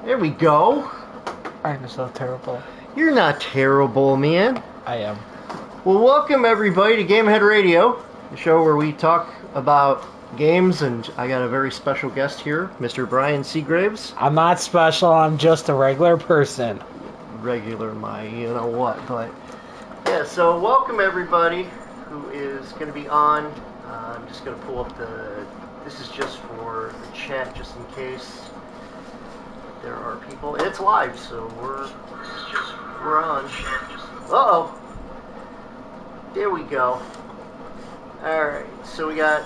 There we go. I'm so terrible. You're not terrible, man. I am. Well, welcome everybody to Gamehead Radio, the show where we talk about games, and I got a very special guest here, Mr. Seagraves. I'm not special, I'm just a regular person. Regular, you know what, but yeah, so welcome everybody who is going to be on. I'm just going to pull up this is just for the chat, just in case there are people. It's live, so we're on. Uh-oh. There we go. Alright, so we got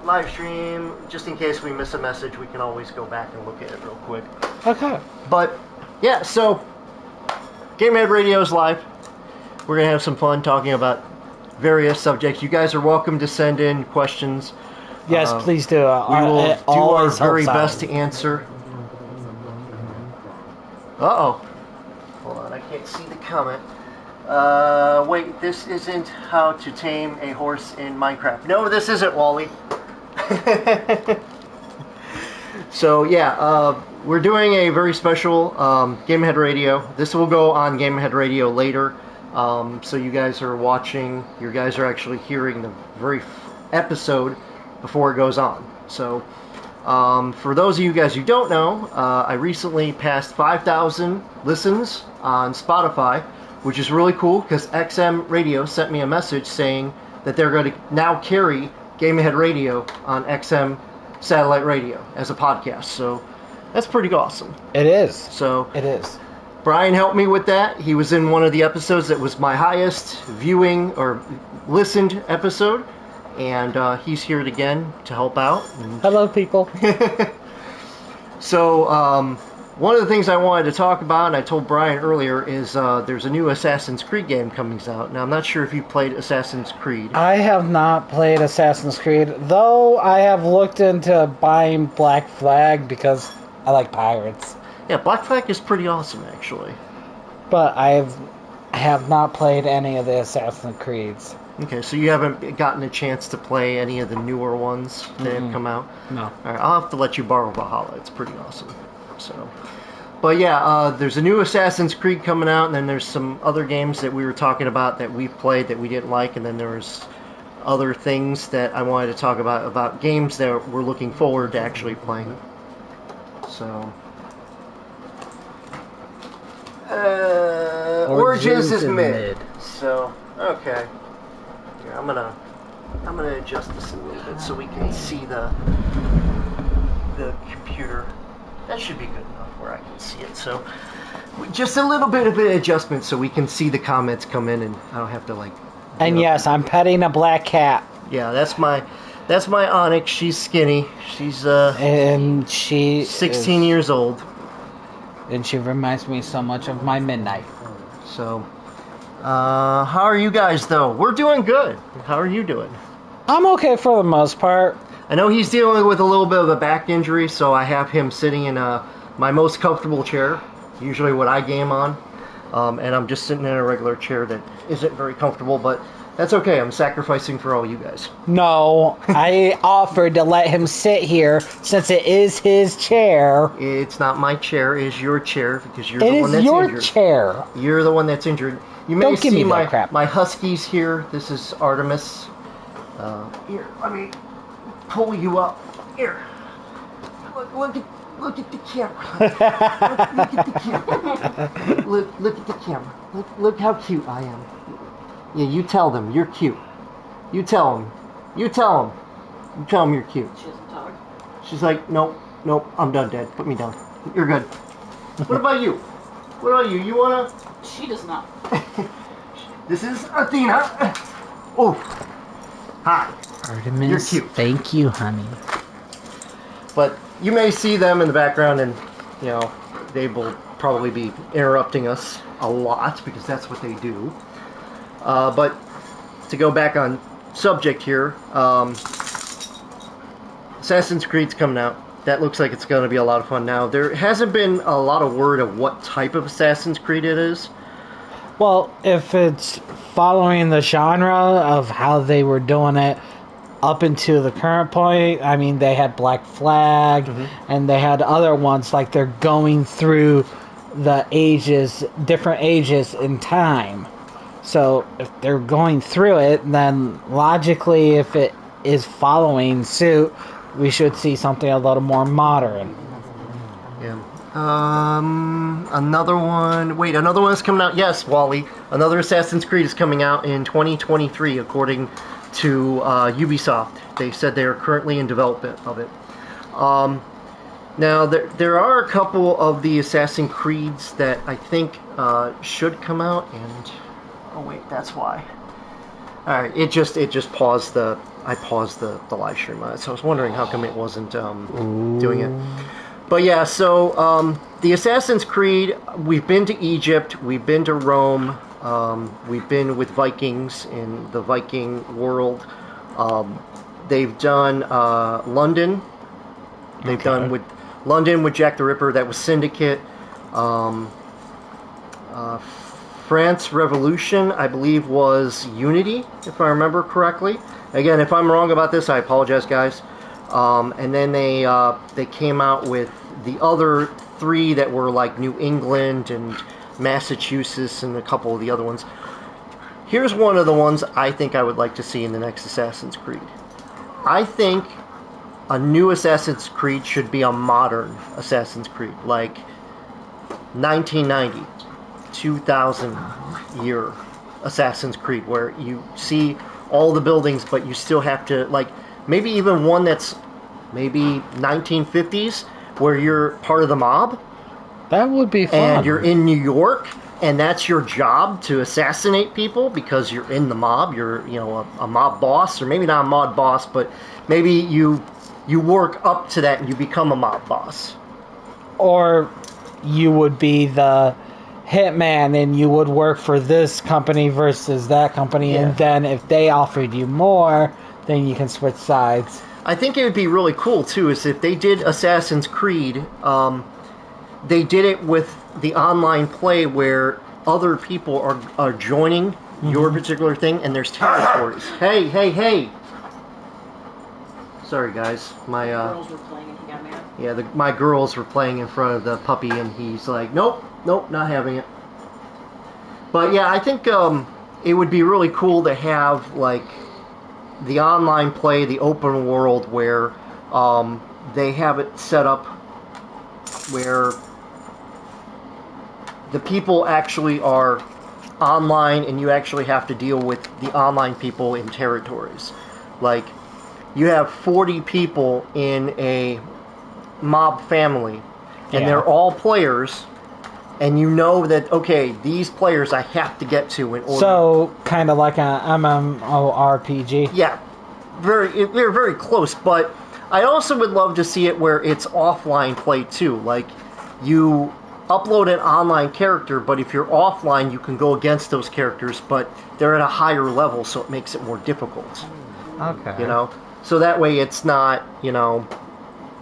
live stream. Just in case we miss a message, we can always go back and look at it real quick. Okay. But, yeah, so Gamehead Radio is live. We're going to have some fun talking about various subjects. You guys are welcome to send in questions. Yes, please do. We will do our very best to answer. Uh-oh. Hold on, I can't see the comment. Wait, this isn't how to tame a horse in Minecraft. No, this isn't, Wally. So, yeah, we're doing a very special Gamehead Radio. This will go on Gamehead Radio later. So you guys are watching, you guys are actually hearing the very episode before it goes on. So, for those of you guys who don't know, I recently passed 5,000 listens on Spotify, which is really cool because XM Radio sent me a message saying that they're going to now carry Gamehead Radio on XM satellite radio as a podcast. So that's pretty awesome. It is. So it is. Brian helped me with that. He was in one of the episodes that was my highest viewing or listened episode. And he's here again to help out. Hello, people. So, one of the things I wanted to talk about, and I told Brian earlier, is there's a new Assassin's Creed game coming out. Now, I'm not sure if you played Assassin's Creed. I have not played Assassin's Creed, though I have looked into buying Black Flag because I like pirates. Yeah, Black Flag is pretty awesome, actually. But I have not played any of the Assassin's Creeds. Okay, so you haven't gotten a chance to play any of the newer ones that have come out? No. Alright, I'll have to let you borrow Valhalla. It's pretty awesome. So, but yeah, there's a new Assassin's Creed coming out, and then there's some other games that we were talking about that we've played that we didn't like, and then there's other things that I wanted to talk about games that we're looking forward to actually playing. So, Origins is mid. So, okay. Here, I'm gonna adjust this a little bit so we can see the computer. That should be good enough where I can see it. So, just a little bit of an adjustment so we can see the comments come in, and I don't have to like. And yes, I'm petting a black cat. Yeah, that's my Onyx. She's skinny. She's and she 16 years old. And she reminds me so much of my Midnight. So, how are you guys though? We're doing good. How are you doing? I'm okay for the most part. I know he's dealing with a little bit of a back injury, so I have him sitting in my most comfortable chair, usually what I game on, and I'm just sitting in a regular chair that isn't very comfortable, but that's okay. I'm sacrificing for all you guys. No, I offered to let him sit here since it is his chair. It's not my chair. It is your chair because you're the one that's injured. It is your chair. You're the one that's injured. You may Don't give see me that crap. my huskies here. This is Artemis. Here, let me pull you up. Here. Look at the camera. Look at the camera. Look at the camera. Look how cute I am. Yeah, you tell them you're cute. You tell them. You tell them. You tell them you're cute. She doesn't talk. She's like, nope, I'm done, Dad. Put me down. You're good. What about you? What about you? You wanna? She does not. This is Athena. Oh, hi. Artemis, you're cute. Thank you, honey. But you may see them in the background, and you know they will probably be interrupting us a lot because that's what they do. But to go back on subject here, Assassin's Creed's coming out. That looks like it's going to be a lot of fun. Now, there hasn't been a lot of word of what type of Assassin's Creed it is. Well, if it's following the genre of how they were doing it up into the current point. I mean, they had Black Flag, and they had other ones, like they're going through the ages, different ages in time. So if they're going through it, then logically, if it is following suit, we should see something a little more modern. Yeah. Another one. Wait, another one is coming out. Yes, Wally. Another Assassin's Creed is coming out in 2023, according to Ubisoft. They said they are currently in development of it. Now, there are a couple of the Assassin's Creeds that I think should come out, and oh wait, that's why. All right, it just paused the. I paused the live stream, so I was wondering how come it wasn't doing it. But yeah, so the Assassin's Creed, we've been to Egypt, we've been to Rome, we've been with Vikings in the Viking world. They've done London. They've done with London with Jack the Ripper. That was Syndicate. France Revolution, I believe, was Unity, if I remember correctly. Again, if I'm wrong about this, I apologize, guys. And then they came out with the other three that were like New England and Massachusetts and a couple of the other ones. Here's one of the ones I think I would like to see in the next Assassin's Creed. I think a new Assassin's Creed should be a modern Assassin's Creed, like 1990, 2000 year Assassin's Creed, where you see all the buildings, but you still have to, like, maybe even one that's maybe 1950s, where you're part of the mob. That would be fun. And you're in New York, and that's your job, to assassinate people because you're in the mob. You're, a mob boss, or maybe not a mob boss, but maybe you work up to that and you become a mob boss. Or you would be the hitman and you would work for this company versus that company, and then if they offered you more, then you can switch sides. I think it would be really cool too is if they did Assassin's Creed, they did it with the online play where other people are joining your particular thing, and there's territories. Hey! Sorry, guys. My girls were playing and he got mad. Yeah, my girls were playing in front of the puppy, and he's like, nope, not having it. But yeah, I think it would be really cool to have like the online play, the open world, where they have it set up where the people actually are online, and you actually have to deal with the online people in territories. Like, you have 40 people in a mob family, and they're all players, and you know that, okay, these players I have to get to in order. So, kind of like an MMORPG. Yeah, they're very close, but I also would love to see it where it's offline play too. Like, you upload an online character, but if you're offline, you can go against those characters, but they're at a higher level, so it makes it more difficult. Okay. So that way it's not,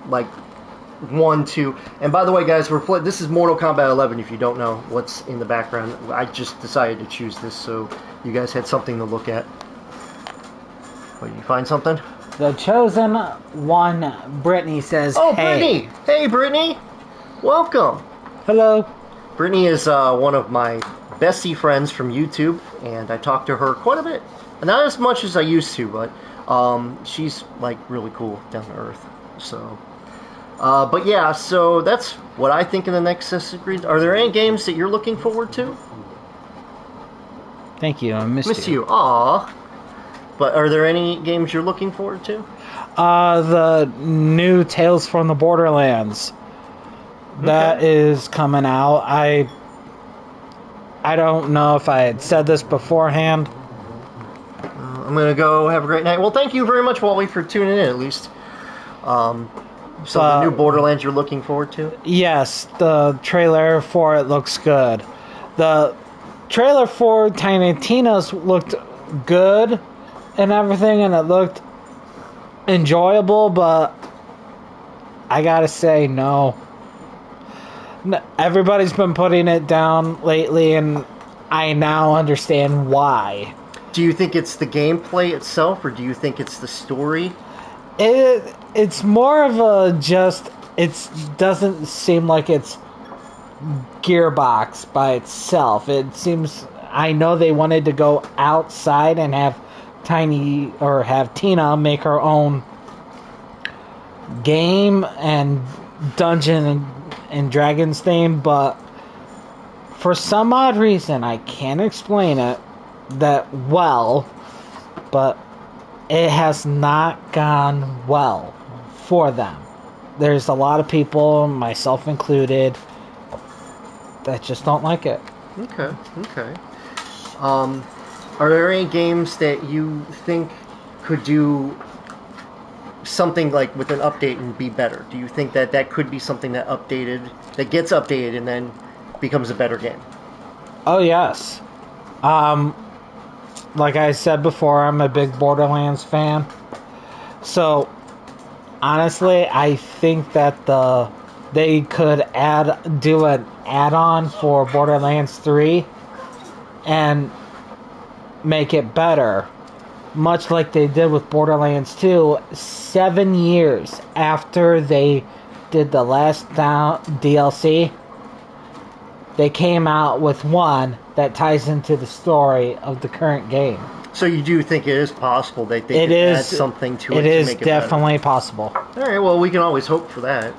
like 1, 2. And by the way, guys, this is Mortal Kombat 11, if you don't know what's in the background. I just decided to choose this so you guys had something to look at. Wait, you find something? The Chosen One, Brittany says, Oh, hey. Brittany! Hey, Brittany! Welcome! Hello. Brittany is one of my bestie friends from YouTube, and I talk to her quite a bit. Not as much as I used to, but she's like really cool, down to earth. So, but yeah, so that's what I think in the next Assassin's Creed. Are there any games that you're looking forward to? Thank you. I missed you. Aww. But are there any games you're looking forward to? The new Tales from the Borderlands. That is coming out. I don't know if I had said this beforehand. I'm going to go have a great night. Well, thank you very much, Wally, for tuning in, at least. So the new Borderlands you're looking forward to? Yes, the trailer for it looks good. The trailer for Tiny Tina's looked good and everything, and it looked enjoyable, but I gotta say, no. Everybody's been putting it down lately, and I now understand why. Do you think it's the gameplay itself, or do you think it's the story? It's more of a just. It doesn't seem like it's Gearbox by itself. It seems. I know they wanted to go outside and have Tina make her own game and Dungeon and Dragons theme, but for some odd reason, I can't explain it that well, but it has not gone well for them. There's a lot of people, myself included, that just don't like it. Okay. Are there any games that you think could do something like with an update and be better? Do you think that could be something that gets updated and then becomes a better game? Oh yes. Like I said before, I'm a big Borderlands fan. So honestly, I think that they could do an add-on for Borderlands 3 and make it better. Much like they did with Borderlands 2, 7 years after they did the last DLC, they came out with one that ties into the story of the current game. So you do think it is possible that they could add something to it to make it better? It is definitely possible. All right, well, we can always hope for that.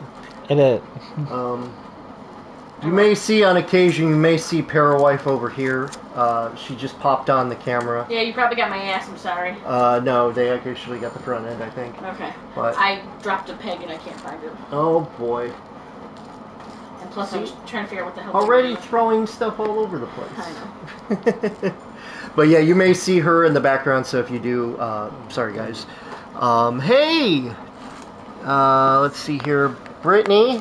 It is. You may see on occasion, Parawife over here. She just popped on the camera. Yeah, you probably got my ass, I'm sorry. No, they actually got the front end, I think. Okay. But I dropped a peg and I can't find it. Oh, boy. And plus I was trying to figure out what the hell... Already throwing stuff all over the place. I know. But yeah, you may see her in the background, so if you do, sorry guys. Hey! Let's see here. Brittany,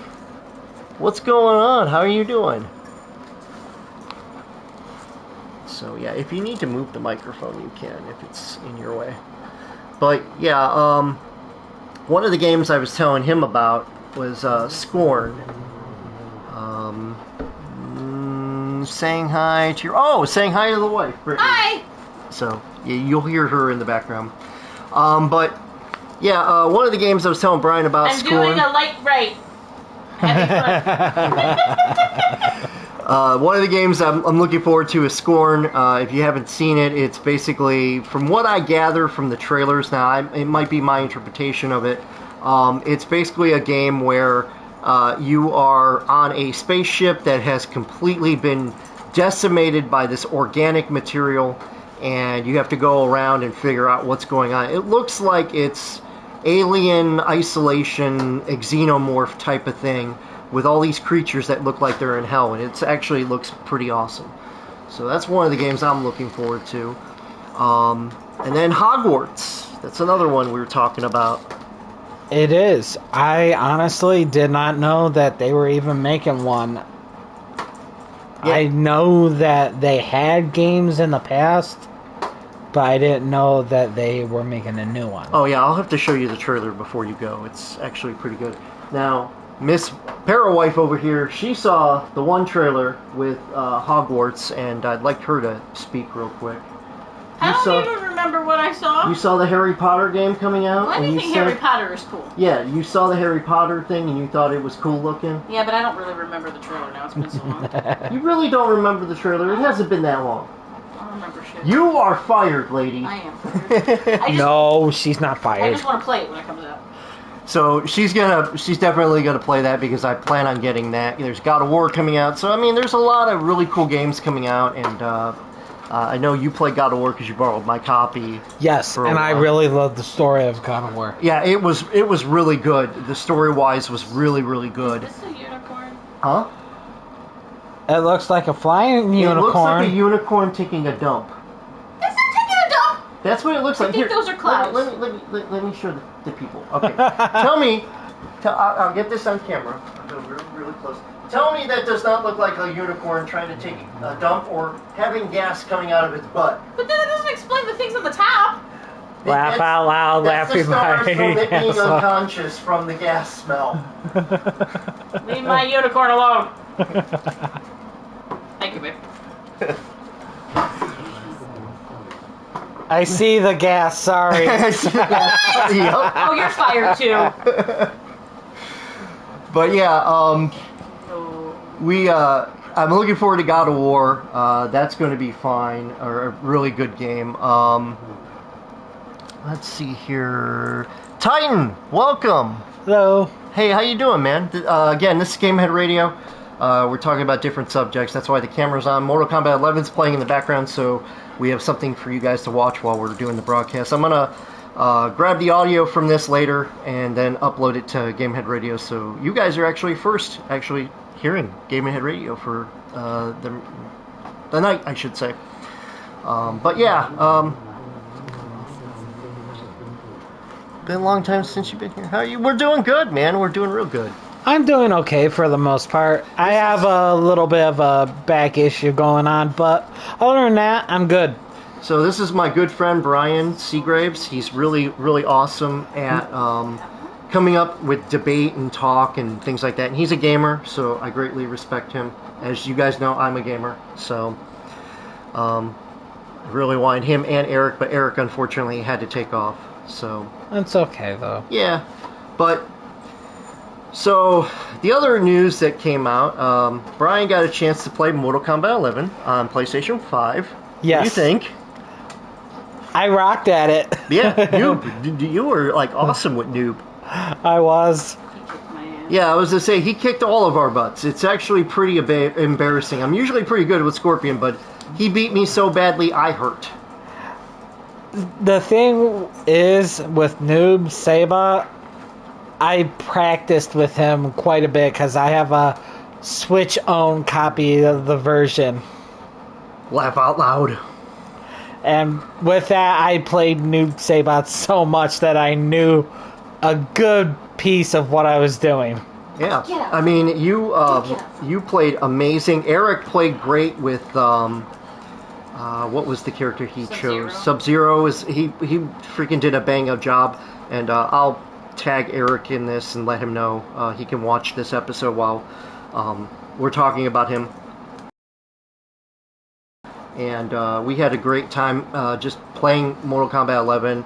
what's going on? How are you doing? So yeah, if you need to move the microphone, you can, if it's in your way. But yeah, one of the games I was telling him about was Scorn. Saying hi to saying hi to the wife, Brittany. Hi! So yeah, you'll hear her in the background. But yeah, one of the games I was telling Brian about. I'm doing a light right. One of the games I'm looking forward to is Scorn. If you haven't seen it, it's basically, from what I gather from the trailers now, it might be my interpretation of it. It's basically a game where you are on a spaceship that has completely been decimated by this organic material, and you have to go around and figure out what's going on. It looks like it's Alien Isolation, Xenomorph type of thing, with all these creatures that look like they're in hell, and it actually looks pretty awesome. So that's one of the games I'm looking forward to. And then Hogwarts. That's another one we were talking about. It is. I honestly did not know that they were even making one. Yeah. I know that they had games in the past, but I didn't know that they were making a new one. Oh yeah, I'll have to show you the trailer before you go. It's actually pretty good. Now, Miss Parawife over here, she saw the one trailer with Hogwarts, and I'd like her to speak real quick. I don't even remember what I saw. You saw the Harry Potter game coming out? Well, I do think Harry Potter is cool. Yeah, you saw the Harry Potter thing and you thought it was cool looking? Yeah, but I don't really remember the trailer now. It's been so long. You really don't remember the trailer? It hasn't been that long. I don't remember shit. You are fired, lady. I am fired. No, she's not fired. I just want to play it when it comes out. So she's definitely gonna play that because I plan on getting that. There's God of War coming out, so I mean, there's a lot of really cool games coming out, and I know you play God of War because you borrowed my copy. Yes, and I really love the story of God of War. Yeah, it was really good. The story-wise was really, really good. Is this a unicorn? Huh? It looks like a flying unicorn. It looks like a unicorn taking a dump. That's not taking a dump! That's what it looks like. I think those are clouds. Let me show the people. Okay. Tell me, I'll get this on camera. I'll go really close. Tell me that does not look like a unicorn trying to take a dump or having gas coming out of its butt. But then it doesn't explain the things on the top. Laugh out loud, that's laugh the stars from it being yes. unconscious from the gas smell. Leave my unicorn alone. Thank you, babe. I see the gas. Sorry. Yep. Oh, you're fired too. But yeah, Oh. I'm looking forward to God of War. That's going to be fine, or a really good game. Let's see here. Titan, welcome. Hello. Hey, how you doing, man? Again, this is Gamehead Radio. We're talking about different subjects. That's why the camera's on. Mortal Kombat 11's playing in the background, so we have something for you guys to watch while we're doing the broadcast. I'm gonna grab the audio from this later and then upload it to Gamehead Radio, so you guys are actually first hearing Gamehead Radio for the night, I should say. But yeah, been a long time since you've been here. How are you? We're doing good, man. We're doing real good. I'm doing okay for the most part. I have a little bit of a back issue going on, but other than that, I'm good. So this is my good friend Brian Seagraves. He's really, really awesome at coming up with debate and talk and things like that. And he's a gamer, so I greatly respect him. As you guys know, I'm a gamer, so I really wanted him and Eric, but Eric unfortunately had to take off. So That's okay, though. yeah, but so the other news that came out, Brian got a chance to play Mortal Kombat 11 on PlayStation 5. Yes. What do you think? I rocked at it. Yeah, Noob. You were like awesome with Noob. I was. He kicked my ass. Yeah, I was gonna say he kicked all of our butts. It's actually pretty embarrassing. I'm usually pretty good with Scorpion, but he beat me so badly I hurt. The thing is, with Noob Saba, I practiced with him quite a bit because I have a Switch-owned copy of the version. Laugh out loud. And with that, I played Noob Sabat so much that I knew a good piece of what I was doing. Yeah, Get out. I mean you Get out. you played amazing. Eric played great with what was the character he Sub-Zero. chose? Sub-Zero is he freaking did a bang up job, and I'll tag Eric in this and let him know he can watch this episode while we're talking about him. And we had a great time just playing Mortal Kombat 11.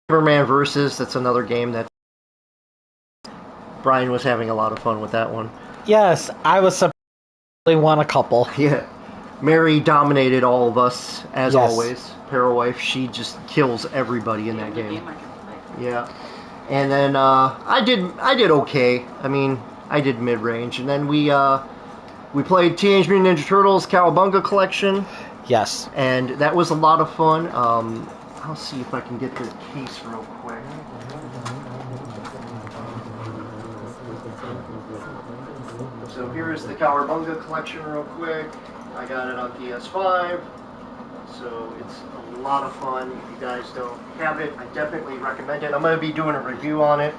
Superman Versus, that's another game that Brian was having a lot of fun with that one. Yes, I was surprised I only won a couple. Yeah. Mary dominated all of us, as Yes. always. Parawife, she just kills everybody in that The game. I can play. Yeah. And then I did okay. I mean, I did mid-range. And then we played Teenage Mutant Ninja Turtles Cowabunga Collection, Yes. and that was a lot of fun. I'll see if I can get the case real quick. So here is the Cowabunga Collection real quick. I got it on PS5, so it's a lot of fun. If you guys don't have it, I definitely recommend it. I'm going to be doing a review on it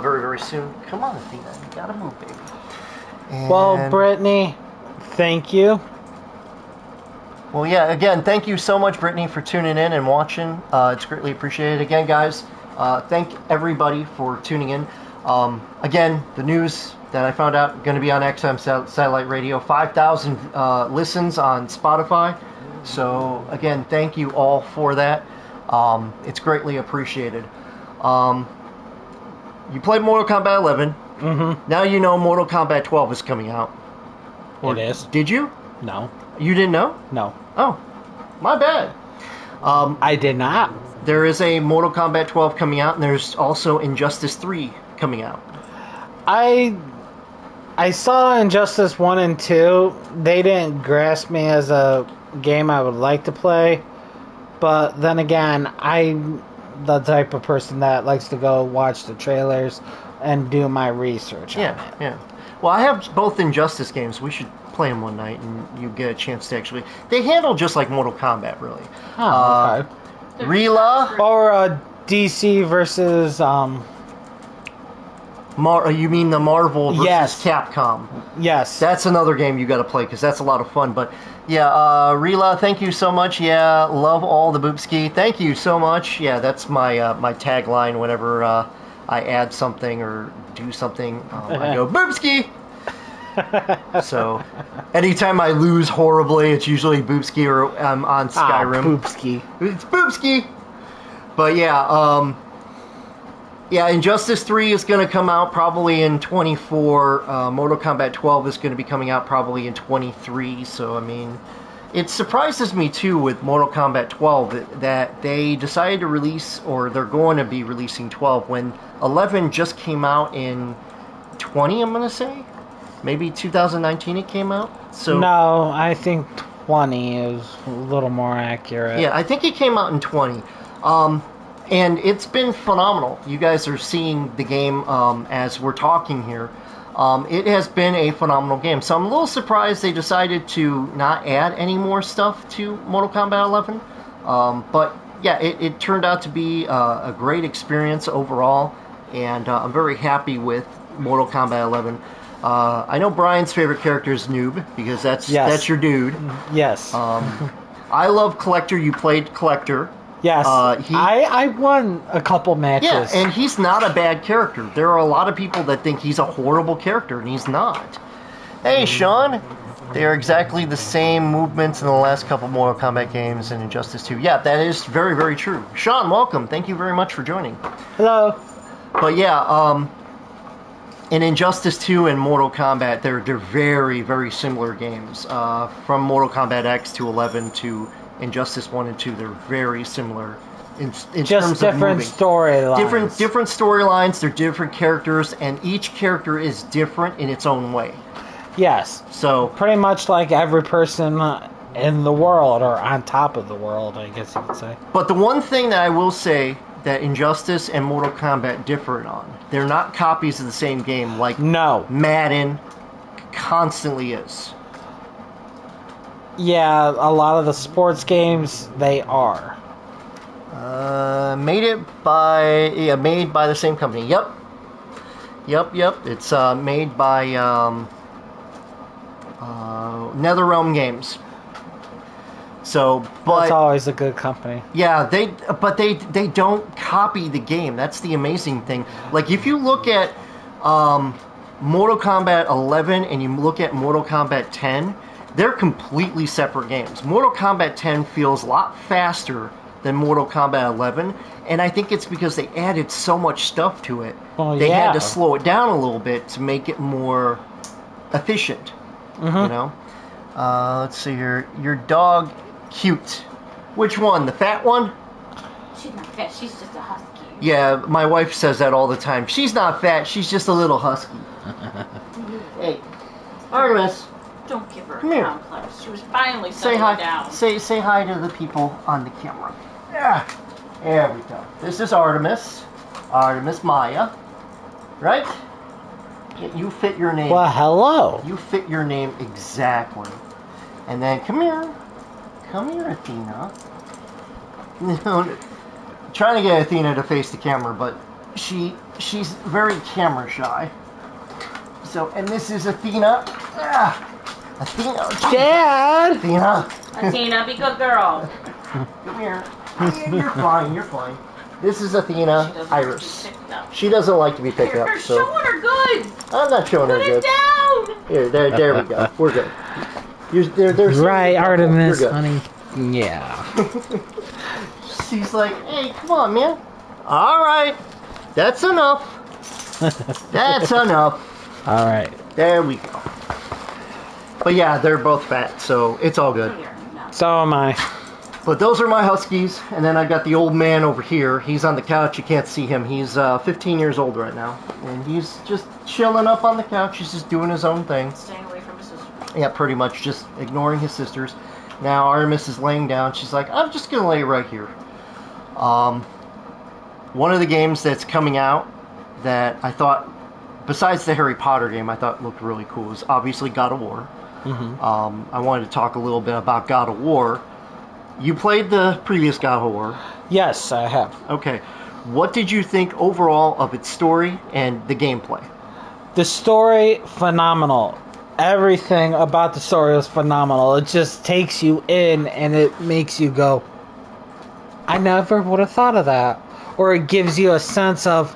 very, very soon. Come on, Athena, you gotta move, baby. Well, And- Brittany, thank you. Well, yeah, again, thank you so much, Brittany, for tuning in and watching. It's greatly appreciated. Again, guys, thank everybody for tuning in. Again, the news that I found out going to be on XM Satellite Radio, 5,000 listens on Spotify. So, again, thank you all for that. It's greatly appreciated. You played Mortal Kombat 11. Mm-hmm. Now you know Mortal Kombat 12 is coming out. It is. Did you? No. You didn't know? No. Oh, my bad. I did not. There is a Mortal Kombat 12 coming out, and there's also Injustice 3 coming out. I saw Injustice 1 and 2. They didn't grasp me as a game I would like to play. But then again, I'm the type of person that likes to go watch the trailers and do my research on it. Yeah. Well, I have both Injustice games. We should play them one night, and you get a chance to actually... They handle just like Mortal Kombat, really. Oh, okay. Rila? Or DC versus You mean the Marvel versus Yes. Capcom. yes. That's another game you got to play, because that's a lot of fun. But, yeah, Rila, thank you so much. Yeah, love all the boopski. Thank you so much. Yeah, that's my my tagline whenever I add something or do something. I go, boopski! So, anytime I lose horribly, it's usually Boopski or I'm on Skyrim. Poopski. It's Boopski! But yeah, yeah, Injustice 3 is going to come out probably in 24. Mortal Kombat 12 is going to be coming out probably in 23. So, I mean, it surprises me, too, with Mortal Kombat 12 that they decided to release, or they're going to be releasing 12, when 11 just came out in 20, I'm going to say? Maybe 2019 it came out? So No, I think 20 is a little more accurate. yeah, I think it came out in 20. And it's been phenomenal. You guys are seeing the game as we're talking here. It has been a phenomenal game. So I'm a little surprised they decided to not add any more stuff to Mortal Kombat 11. But yeah, it turned out to be a great experience overall. And I'm very happy with Mortal Kombat 11. I know Brian's favorite character is Noob, because that's your dude. Yes. I love Collector. You played Collector. Yes. I won a couple matches. Yeah, and he's not a bad character. There are a lot of people that think he's a horrible character, and he's not. Hey, Sean. They are exactly the same movements in the last couple Mortal Kombat games and Injustice 2. Yeah, that is very, very true. Sean, welcome. Thank you very much for joining. Hello. But yeah, in Injustice 2 and Mortal Kombat, they're very, very similar games. From Mortal Kombat X to 11 to Injustice 1 and 2, they're very similar in Just terms of different moving. storylines. Different storylines, they're different characters, and each character is different in its own way. Yes. So, Pretty much like every person in the world, or on top of the world, I guess you could say. but the one thing that I will say that Injustice and Mortal Kombat differ on, they're not copies of the same game like No. Madden constantly is. Yeah, a lot of the sports games, they are. Made by the same company. Yep. It's made by NetherRealm Games. So, but That's always a good company. yeah, they don't copy the game. That's the amazing thing. Like if you look at Mortal Kombat 11 and you look at Mortal Kombat 10, they're completely separate games. Mortal Kombat 10 feels a lot faster than Mortal Kombat 11, and I think it's because they added so much stuff to it. Well, They yeah. had to slow it down a little bit to make it more efficient. You know? Let's see here. Your dog, cute. Which one? The fat one? She's not fat. She's just a husky. Yeah, my wife says that all the time. She's not fat. She's just a little husky. Hey, Artemis, Don't give her Come a here. complex. She was finally say settling hi. down. Say hi to the people on the camera. Yeah, there we go. This is Artemis. Artemis Maya. Right? You fit your name. Well, hello. You fit your name exactly. And then come here. Come here, Athena. No, trying to get Athena to face the camera, but she's very camera shy. So, and this is Athena. Athena. Dad! Athena. Athena, be good girl. Come here. Yeah, you're fine. You're fine. This is Athena She doesn't Iris. like to be picked up. She doesn't like to be picked You're up, so showing her good. I'm not showing her Put good. it down. Here, there we go. We're good. There's Right, Artemis, You're good. honey. Yeah. She's like, hey, come on, man. All right, that's enough. That's enough. All right. There we go. But yeah, they're both fat, so it's all good. Here, no. So am I. But those are my huskies, and then I got the old man over here. He's on the couch. You can't see him. He's 15 years old right now, and he's just chilling up on the couch. He's just doing his own thing. Staying away from his sister. Yeah, pretty much just ignoring his sisters. Now Artemis is laying down. She's like, I'm just gonna lay right here. One of the games that's coming out that I thought, besides the Harry Potter game, I thought looked really cool is obviously God of War. I wanted to talk a little bit about God of War. You played the previous God of War. Yes, I have. Okay. What did you think overall of its story and the gameplay? The story, phenomenal. Everything about the story was phenomenal. It just takes you in and it makes you go, I never would have thought of that. Or it gives you a sense of,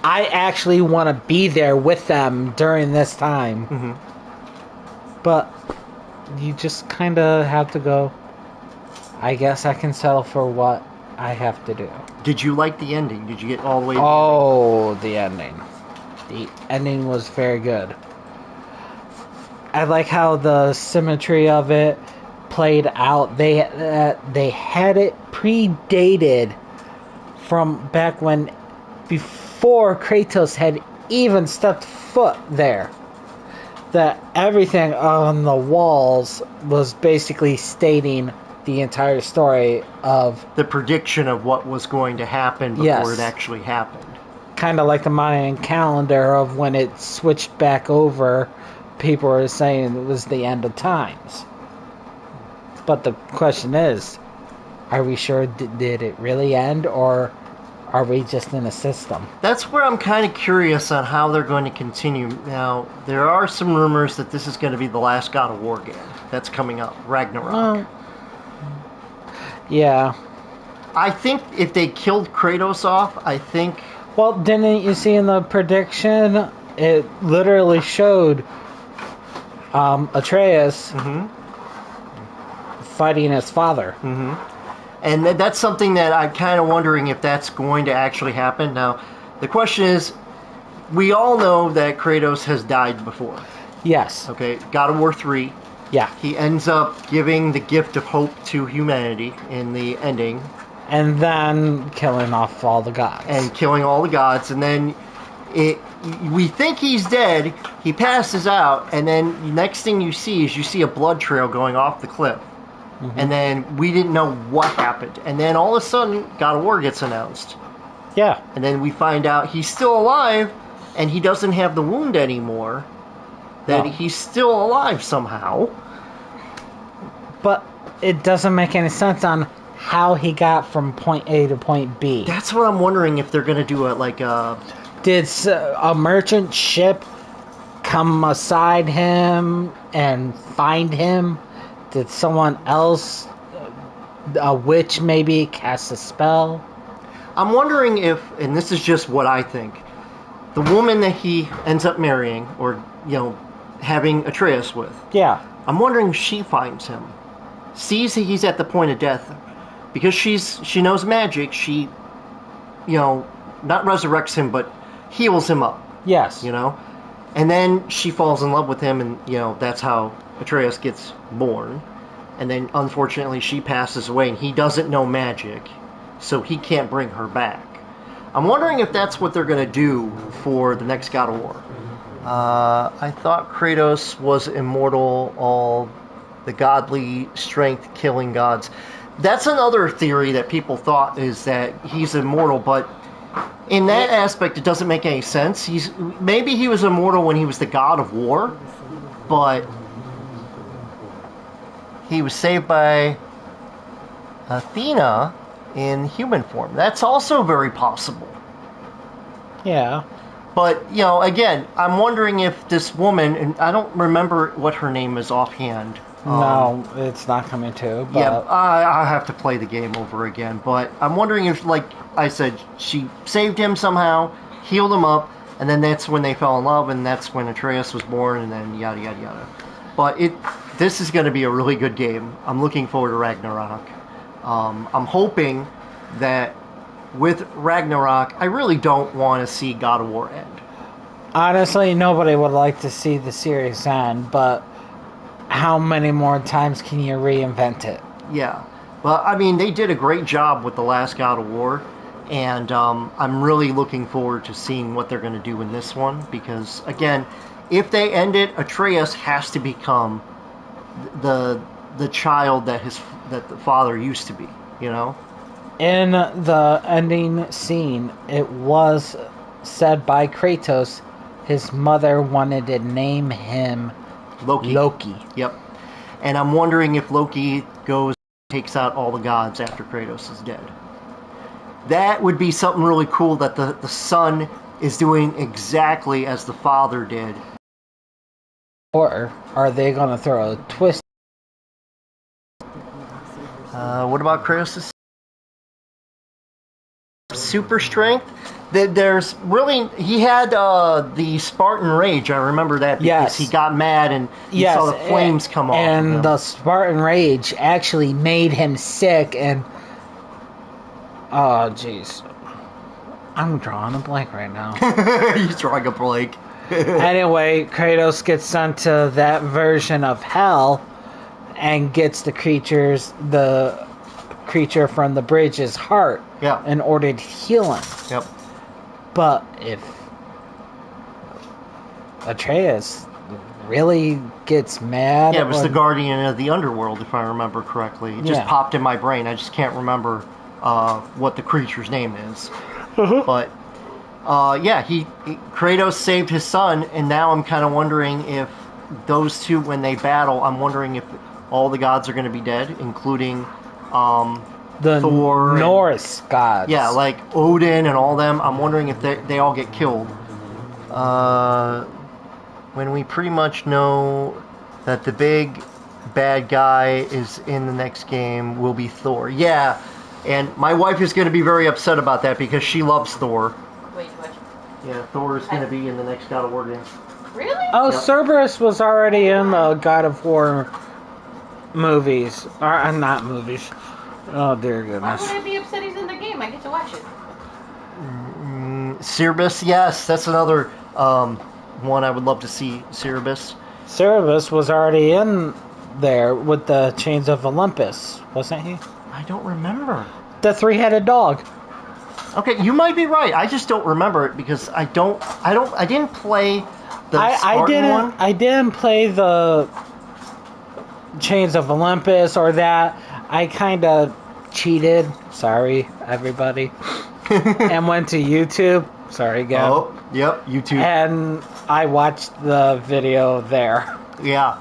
I actually want to be there with them during this time. Mm-hmm. But you just kind of have to go, I guess I can settle for what I have to do. Did you like the ending? Did you get all the way to The ending. The ending was very good. I like how the symmetry of it played out. They had it predated from back when, before Kratos had even stepped foot there. That everything on the walls was basically stating the entire story of the prediction of what was going to happen before it actually happened. Kind of like the Mayan calendar of when it switched back over, people were saying it was the end of times. But the question is, are we sure did it really end, or are we just in a system? That's where I'm kind of curious on how they're going to continue. Now, there are some rumors that this is going to be the last God of War game that's coming up, Ragnarok. Yeah. I think if they killed Kratos off, I think... Well, didn't you see in the prediction, it literally showed Atreus fighting his father. Mm-hmm. And that's something that I'm kind of wondering if that's going to actually happen. Now, the question is, we all know that Kratos has died before. Yes. Okay, God of War 3. Yeah. He ends up giving the gift of hope to humanity in the ending. And then killing off all the gods. And killing all the gods. And then we think he's dead. He passes out. And then next thing you see is you see a blood trail going off the cliff. Mm-hmm. And then we didn't know what happened. And then all of a sudden, God of War gets announced. Yeah. And then we find out he's still alive. And he doesn't have the wound anymore. That he's still alive somehow. But it doesn't make any sense on how he got from point A to point B. That's what I'm wondering, if they're going to do it like a... Did a merchant ship come aside him and find him? Did someone else, a witch maybe, cast a spell? I'm wondering if, and this is just what I think, the woman that he ends up marrying, or, having Atreus with. Yeah. I'm wondering if she finds him. Sees he's at the point of death. Because she knows magic, she, not resurrects him, but heals him up. Yes. And then she falls in love with him, and, that's how Atreus gets born. And then, unfortunately, she passes away, and he doesn't know magic, so he can't bring her back. I'm wondering if that's what they're going to do for the next God of War. I thought Kratos was immortal, all the godly strength killing gods. That's another theory that people thought, is that he's immortal, but in that aspect it doesn't make any sense. Maybe he was immortal when he was the God of War, but he was saved by Athena in human form. That's also very possible. Yeah. But, again, I'm wondering if this woman, and I don't remember what her name is offhand. No, it's not coming to. But... Yeah, I'll have to play the game over again. But I'm wondering if, like I said, she saved him somehow, healed him up, and then that's when they fell in love, and that's when Atreus was born, and then yada, yada, yada. But this is going to be a really good game. I'm looking forward to Ragnarok. I'm hoping that with Ragnarok, I really don't want to see God of War end. Honestly, nobody would like to see the series end, but how many more times can you reinvent it? Yeah. Well, I mean, they did a great job with the last God of War, and I'm really looking forward to seeing what they're going to do in this one, because, again, if they end it, Atreus has to become the child that the father used to be, In the ending scene, it was said by Kratos his mother wanted to name him Loki. Yep. And I'm wondering if Loki takes out all the gods after Kratos is dead. That would be something really cool, that the son is doing exactly as the father did. Or are they going to throw a twist? What about Kratos' super strength. There's really he had the Spartan Rage. I remember that because Yes. he got mad and he saw the flames come off. And of him. the Spartan Rage actually made him sick. And oh, jeez, I'm drawing a blank right now. He's drawing a blank. Anyway, Kratos gets sent to that version of hell and gets the creature from the bridge's heart Yeah. in order to heal him. Yep. But if Atreus really gets mad... Yeah, it was or- the Guardian of the Underworld, if I remember correctly. It just Yeah. popped in my brain. I just can't remember what the creature's name is. But, Kratos saved his son, and now I'm kind of wondering if those two, when they battle, I'm wondering if all the gods are going to be dead, including the Thor and- Norse gods. yeah, like Odin and all them. I'm wondering if they all get killed. When we pretty much know that the big bad guy is in the next game will be Thor. Yeah, and my wife is going to be very upset about that because she loves Thor. Wait, what? Yeah, Thor is going to be in the next God of War game. Really? Oh, Yep. Cerberus was already in the God of War movies. Or, not movies. Oh, dear Why goodness. would I be upset he's in the game? I get to watch it. Cerberus, yes, that's another one I would love to see. Cerberus. Cerberus was already in there with the Chains of Olympus, wasn't he? I don't remember. The three-headed dog. Okay, you might be right. I just don't remember it because I didn't play the Spartan one. I didn't play the Chains of Olympus or that. I kind of cheated. Sorry, everybody. And went to YouTube. Sorry, again. Oh, yep, YouTube. And I watched the video there. Yeah.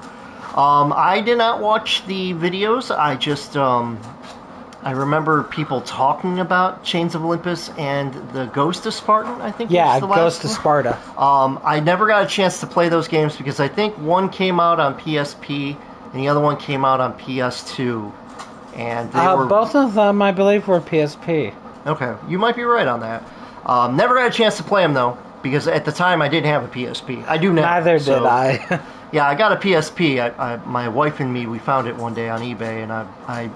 I did not watch the videos. I just I remember people talking about Chains of Olympus and the Ghost of Spartan, I think. Yeah, was the last Ghost of one. Sparta. I never got a chance to play those games because I think one came out on PSP and the other one came out on PS2. And they were Both of them, I believe, were PSP. okay. You might be right on that. Never got a chance to play them though because at the time I didn't have a PSP. I do now. Neither so- did I. Yeah, I got a PSP. My wife and me, we found it one day on eBay, and I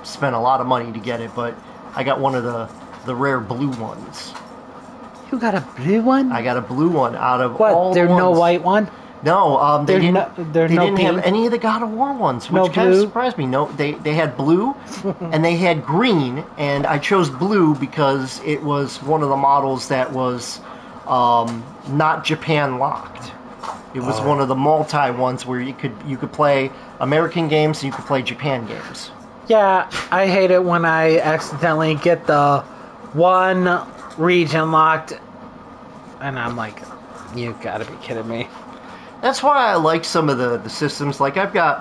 spent a lot of money to get it, but I got one of the rare blue ones. You got a blue one? I got a blue one out of What? all There's the ones. no white one? No, they There's didn't. no- there's they no didn't have pink? any of the God of War ones, which No kind of blue? surprised me. No, they had blue, and they had green, and I chose blue because it was one of the models that was not Japan locked. It was one of the multi ones where you could play American games and you could play Japan games. Yeah, I hate it when I accidentally get the one region locked, and I'm like, you gotta be kidding me. That's why I like some of the systems. Like I've got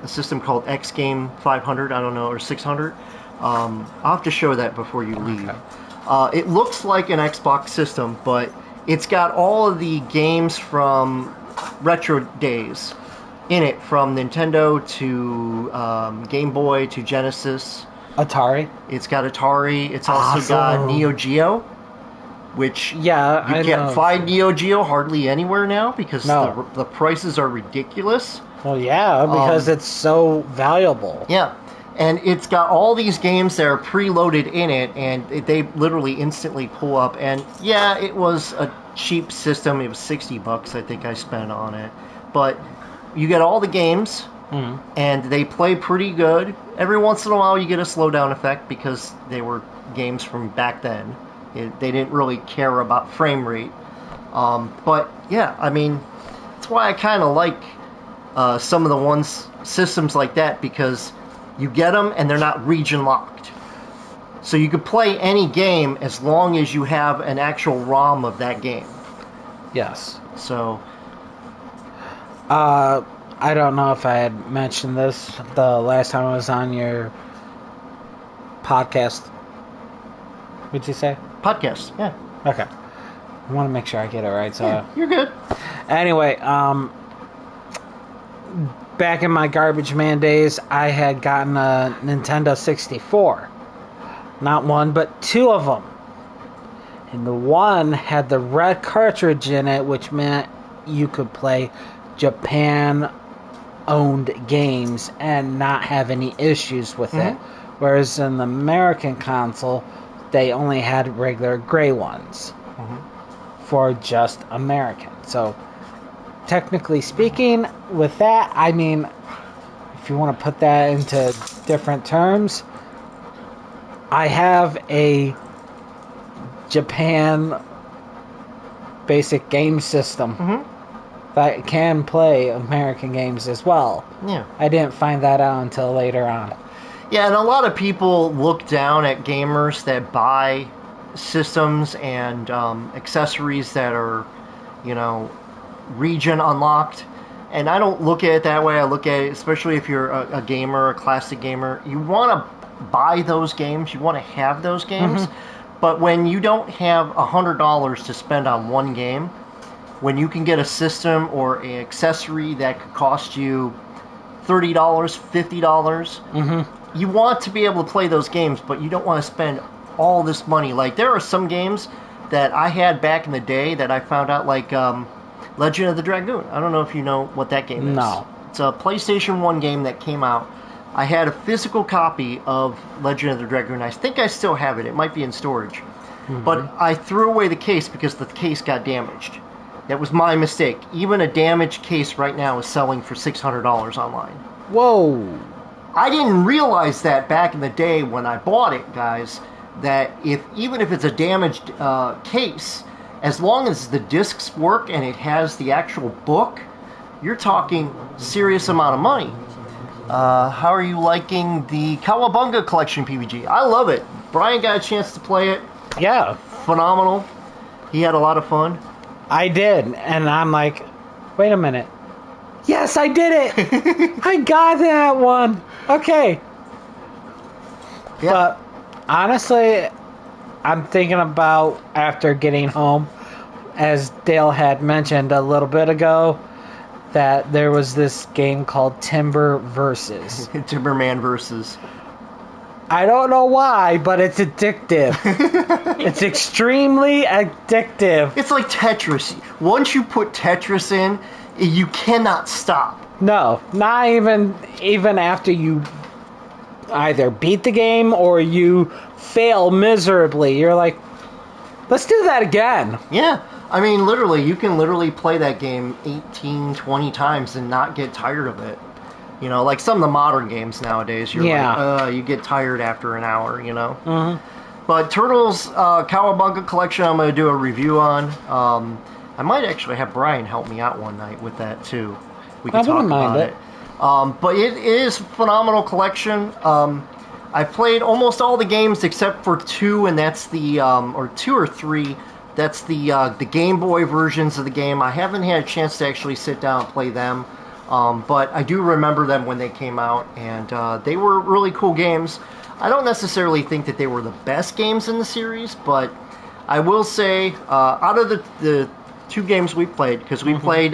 a system called X Game 500, I don't know, or 600. I'll have to show that before you leave. Okay. It looks like an Xbox system, but it's got all of the games from retro days in it, from Nintendo to Game Boy to Genesis. Atari? It's got Atari. It's also got Awesome. Neo Geo, which Yeah, you I can't know. find Neo Geo hardly anywhere now because No. the prices are ridiculous. Well, yeah, because it's so valuable. Yeah, and it's got all these games that are preloaded in it, and they literally instantly pull up. And yeah, it was a cheap system. It was $60, I think I spent on it. But you get all the games, and they play pretty good. Every once in a while, you get a slowdown effect because they were games from back then. They didn't really care about frame rate. But yeah, I mean, that's why I kind of like some of the systems like that, because you get them and they're not region locked. So you could play any game as long as you have an actual ROM of that game. Yes. So I don't know if I had mentioned this the last time I was on your podcast. What'd you say? podcast, yeah. Okay. I want to make sure I get it right. So Yeah, you're good. anyway, back in my Garbage Man days, I had gotten a Nintendo 64. Not one, but two of them. And the one had the red cartridge in it, which meant you could play Japan-owned games and not have any issues with it. Whereas in the American console, they only had regular gray ones for just American. So, technically speaking, with that, I mean, if you want to put that into different terms, I have a Japan basic game system that can play American games as well. Yeah. I didn't find that out until later on. Yeah, and a lot of people look down at gamers that buy systems and accessories that are, region unlocked. And I don't look at it that way. I look at it, especially if you're a gamer, a classic gamer, you want to buy those games. You want to have those games. But when you don't have $100 to spend on one game, when you can get a system or an accessory that could cost you $30, $50, you want to be able to play those games, but you don't want to spend all this money. Like, there are some games that I had back in the day that I found out, like Legend of the Dragoon. I don't know if you know what that game is. No. It's a PlayStation 1 game that came out. I had a physical copy of Legend of the Dragoon. I think I still have it. It might be in storage. But I threw away the case because the case got damaged. That was my mistake. Even a damaged case right now is selling for $600 online. Whoa. I didn't realize that back in the day when I bought it, guys, that even if it's a damaged case, as long as the discs work and it has the actual book, you're talking serious amount of money. How are you liking the Cowabunga Collection PVG? I love it. Brian got a chance to play it. Yeah. Phenomenal. He had a lot of fun. I did. And I'm like, wait a minute. Yes, I did it. I got that one. Okay. Yeah. But honestly, I'm thinking about, after getting home, as Dale had mentioned a little bit ago, that there was this game called Timber Versus. Timberman versus. I don't know why, but it's addictive. It's extremely addictive. It's like Tetris. Once you put Tetris in, you cannot stop. No, not even after you either beat the game or you fail miserably. You're like, let's do that again. Yeah. I mean, literally, you can literally play that game 18, 20 times and not get tired of it. Like some of the modern games nowadays, you're like, you get tired after an hour, But Turtles Cowabunga Collection, I'm going to do a review on. I might actually have Brian help me out one night with that, too. We can talk about it. But it is a phenomenal collection. I've played almost all the games except for two, and that's the, or two or three. That's the Game Boy versions of the game. I haven't had a chance to actually sit down and play them. But I do remember them when they came out, and they were really cool games. I don't necessarily think that they were the best games in the series, but I will say, out of the two games we played, because we played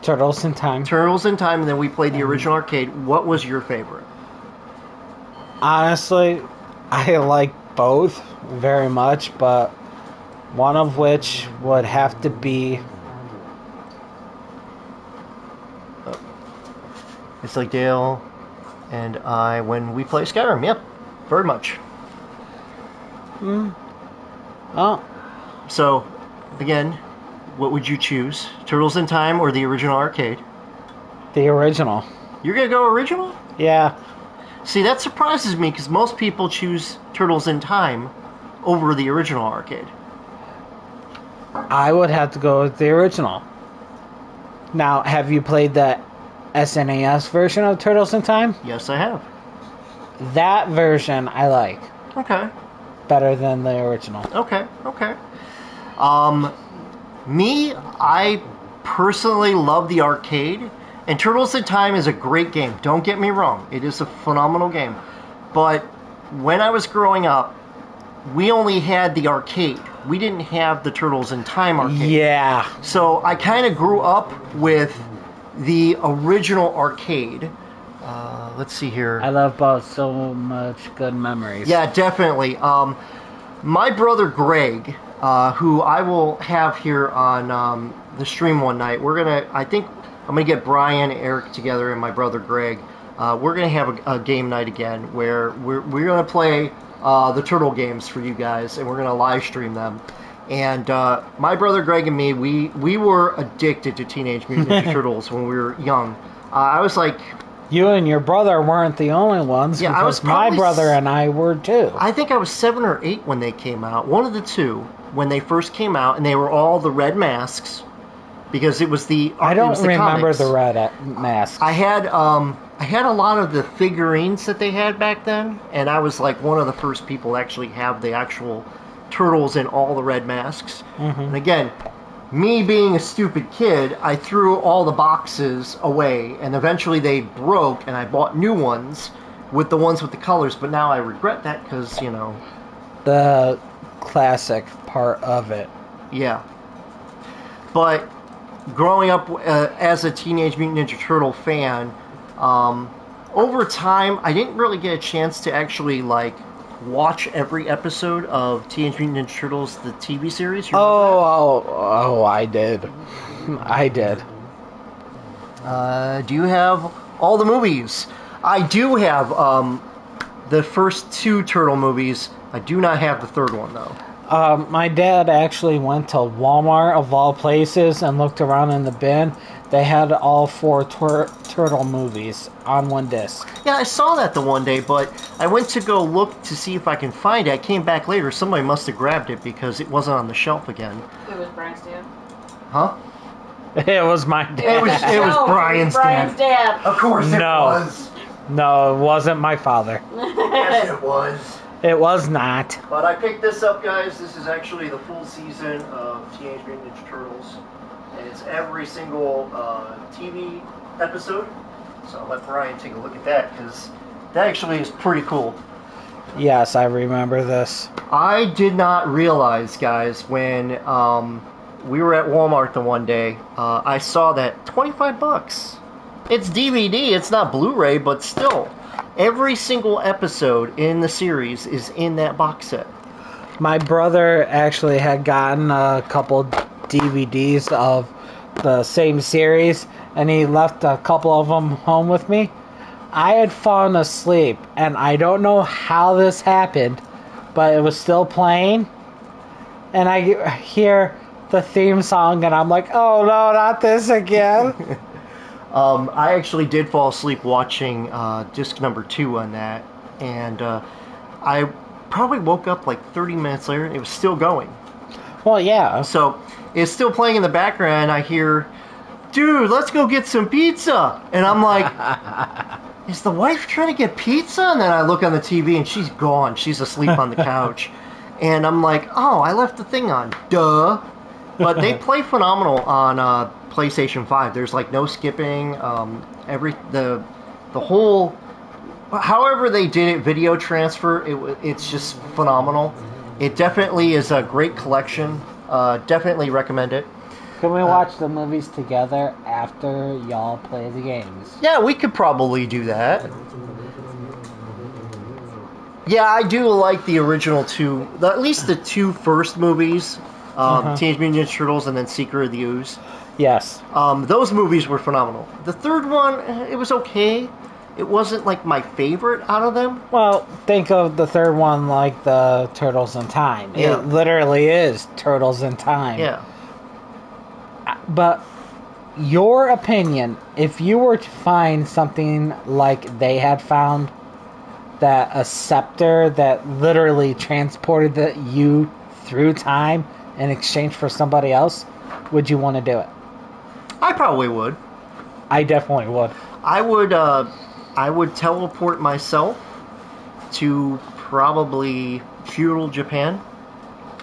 Turtles in Time. And then we played the original arcade, what was your favorite? Honestly, I like both very much, but one of which would have to be... It's like Dale and I when we play Skyrim. Yep, very much. Oh. So, again, what would you choose? Turtles in Time or the original arcade? The original. You're going to go original? Yeah. See, that surprises me because most people choose Turtles in Time over the original arcade. I would have to go with the original. Now, have you played the SNES version of Turtles in Time? Yes, I have. That version I like. Okay. Better than the original. Okay. Me, I personally love the arcade, and Turtles in Time is a great game. Don't get me wrong. It is a phenomenal game. But when I was growing up, we only had the arcade. We didn't have the Turtles in Time arcade. Yeah. So I kind of grew up with the original arcade. Let's see here. I love both. So much good memories. Yeah, definitely. My brother Greg, who I will have here on the stream one night. I think I'm gonna get Brian, Eric together, and my brother Greg. We're gonna have a game night again where we're gonna play the turtle games for you guys, and we're gonna live stream them. And my brother Greg and me, we were addicted to Teenage Mutant Ninja Turtles when we were young. I was like, you and your brother weren't the only ones. Yeah, because my brother and I were too. I think I was 7 or 8 when they came out. One of the two when they first came out, and they were all the red masks because it was the. I don't remember comics. the red masks. I had a lot of the figurines that they had back then, and I was like one of the first people to actually have the actual turtles in all the red masks. Mm-hmm. And again, me being a stupid kid, I threw all the boxes away, and eventually they broke, and I bought new ones with the ones with the colors. But now I regret that because the classic part of it. Yeah. But growing up as a Teenage Mutant Ninja Turtle fan, over time I didn't really get a chance to actually watch every episode of Teenage Mutant Ninja Turtles, the TV series. Oh, I did. I did. Do you have all the movies? I do have the first 2 Turtle movies. I do not have the third one, though. My dad actually went to Walmart, of all places, and looked around in the bin. They had all 4 Turtle movies on one disc. Yeah, I saw that the one day, but I went to go look to see if I can find it. I came back later. Somebody must have grabbed it because it wasn't on the shelf again. It was Brian's dad. Huh? It was my dad. It was Brian's Brian's dad. Of course it No. was. No, it wasn't my father. Yes, it was. It was not. But I picked this up, guys. This is actually the full season of Teenage Mutant Ninja Turtles. And it's every single TV episode. So I'll let Brian take a look at that, because that actually is pretty cool. Yes, I remember this. I did not realize, guys, when we were at Walmart the one day, I saw that $25. It's DVD, it's not Blu-ray, but still. Every single episode in the series is in that box set. My brother actually had gotten a couple DVDs of the same series, and he left a couple of them home with me. I had fallen asleep, and I don't know how this happened, but it was still playing, and I hear the theme song, and I'm like, oh no, not this again. I actually did fall asleep watching disc number 2 on that, and I probably woke up like 30 minutes later, and it was still going. Well, yeah. So it's still playing in the background, and I hear, dude, let's go get some pizza. And I'm like, is the wife trying to get pizza? And then I look on the TV, and she's gone. She's asleep on the couch. And I'm like, oh, I left the thing on. Duh. But they play phenomenal on PlayStation 5. There's like no skipping. The whole, however they did it, video transfer, it's just phenomenal. It definitely is a great collection. Definitely recommend it. Can we watch the movies together after y'all play the games? Yeah, we could probably do that. Yeah, I do like the original 2, at least the 2 first movies. Teenage Mutant Ninja Turtles and then Secret of the Ooze. Yes. Those movies were phenomenal. The third one, it was okay. It wasn't like my favorite out of them. Well, think of the third one like the Turtles in Time. Yeah. It literally is Turtles in Time. Yeah. But your opinion, if you were to find something like they had found, that a scepter that literally transported you through time in exchange for somebody else, would you want to do it? I probably would. I definitely would. I would teleport myself to probably feudal Japan.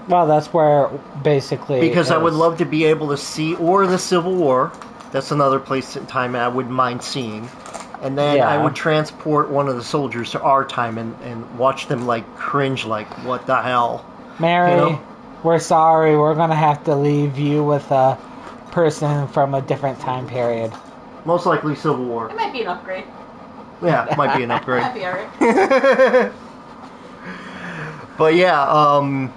Well, that's where basically... Because I would love to be able to see, or the Civil War. That's another place in time I wouldn't mind seeing. And then I would transport one of the soldiers to our time and watch them cringe what the hell? Mary, we're sorry. We're going to have to leave you with a person from a different time period. Most likely Civil War. It might be an upgrade. Yeah, it might be an upgrade. Might be alright. But yeah,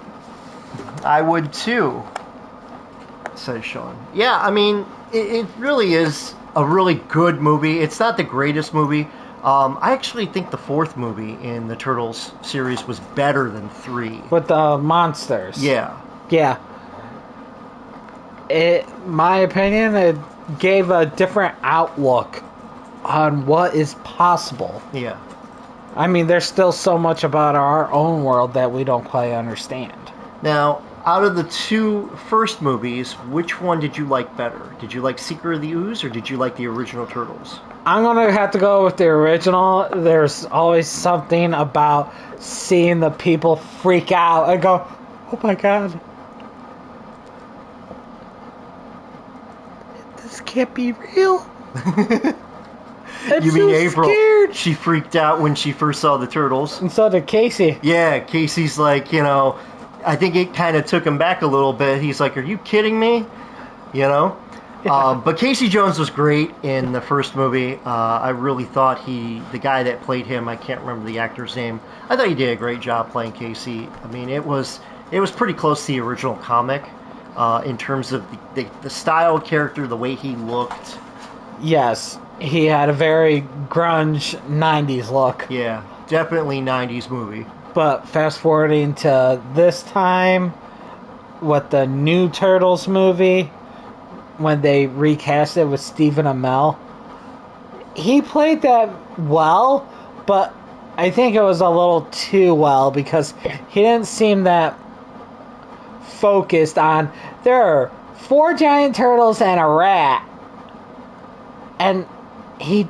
I would too, says Sean. Yeah, I mean, it really is a really good movie. It's not the greatest movie. I actually think the fourth movie in the Turtles series was better than 3. With the monsters. Yeah. Yeah. My opinion, it gave a different outlook on what is possible. Yeah. I mean, there's still so much about our own world that we don't quite understand. Now, out of the 2 first movies, which one did you like better? Did you like Secret of the Ooze or did you like the original Turtles? I'm going to have to go with the original. There's always something about seeing the people freak out and go, oh my god. This can't be real. I'm You mean so April? scared. She freaked out when she first saw the Turtles. And so did Casey. Yeah, Casey's like, I think it kind of took him back a little bit. He's like, are you kidding me? Yeah. But Casey Jones was great in the first movie. I really thought the guy that played him, I can't remember the actor's name, I thought he did a great job playing Casey. I mean, it was pretty close to the original comic in terms of the style of character, the way he looked. Yes, he had a very grunge 90s look. Yeah, definitely 90s movie. But fast forwarding to this time with the new Turtles movie, when they recast it with Stephen Amell, he played that well, but I think it was a little too well because he didn't seem that focused on there are 4 giant turtles and a rat. And he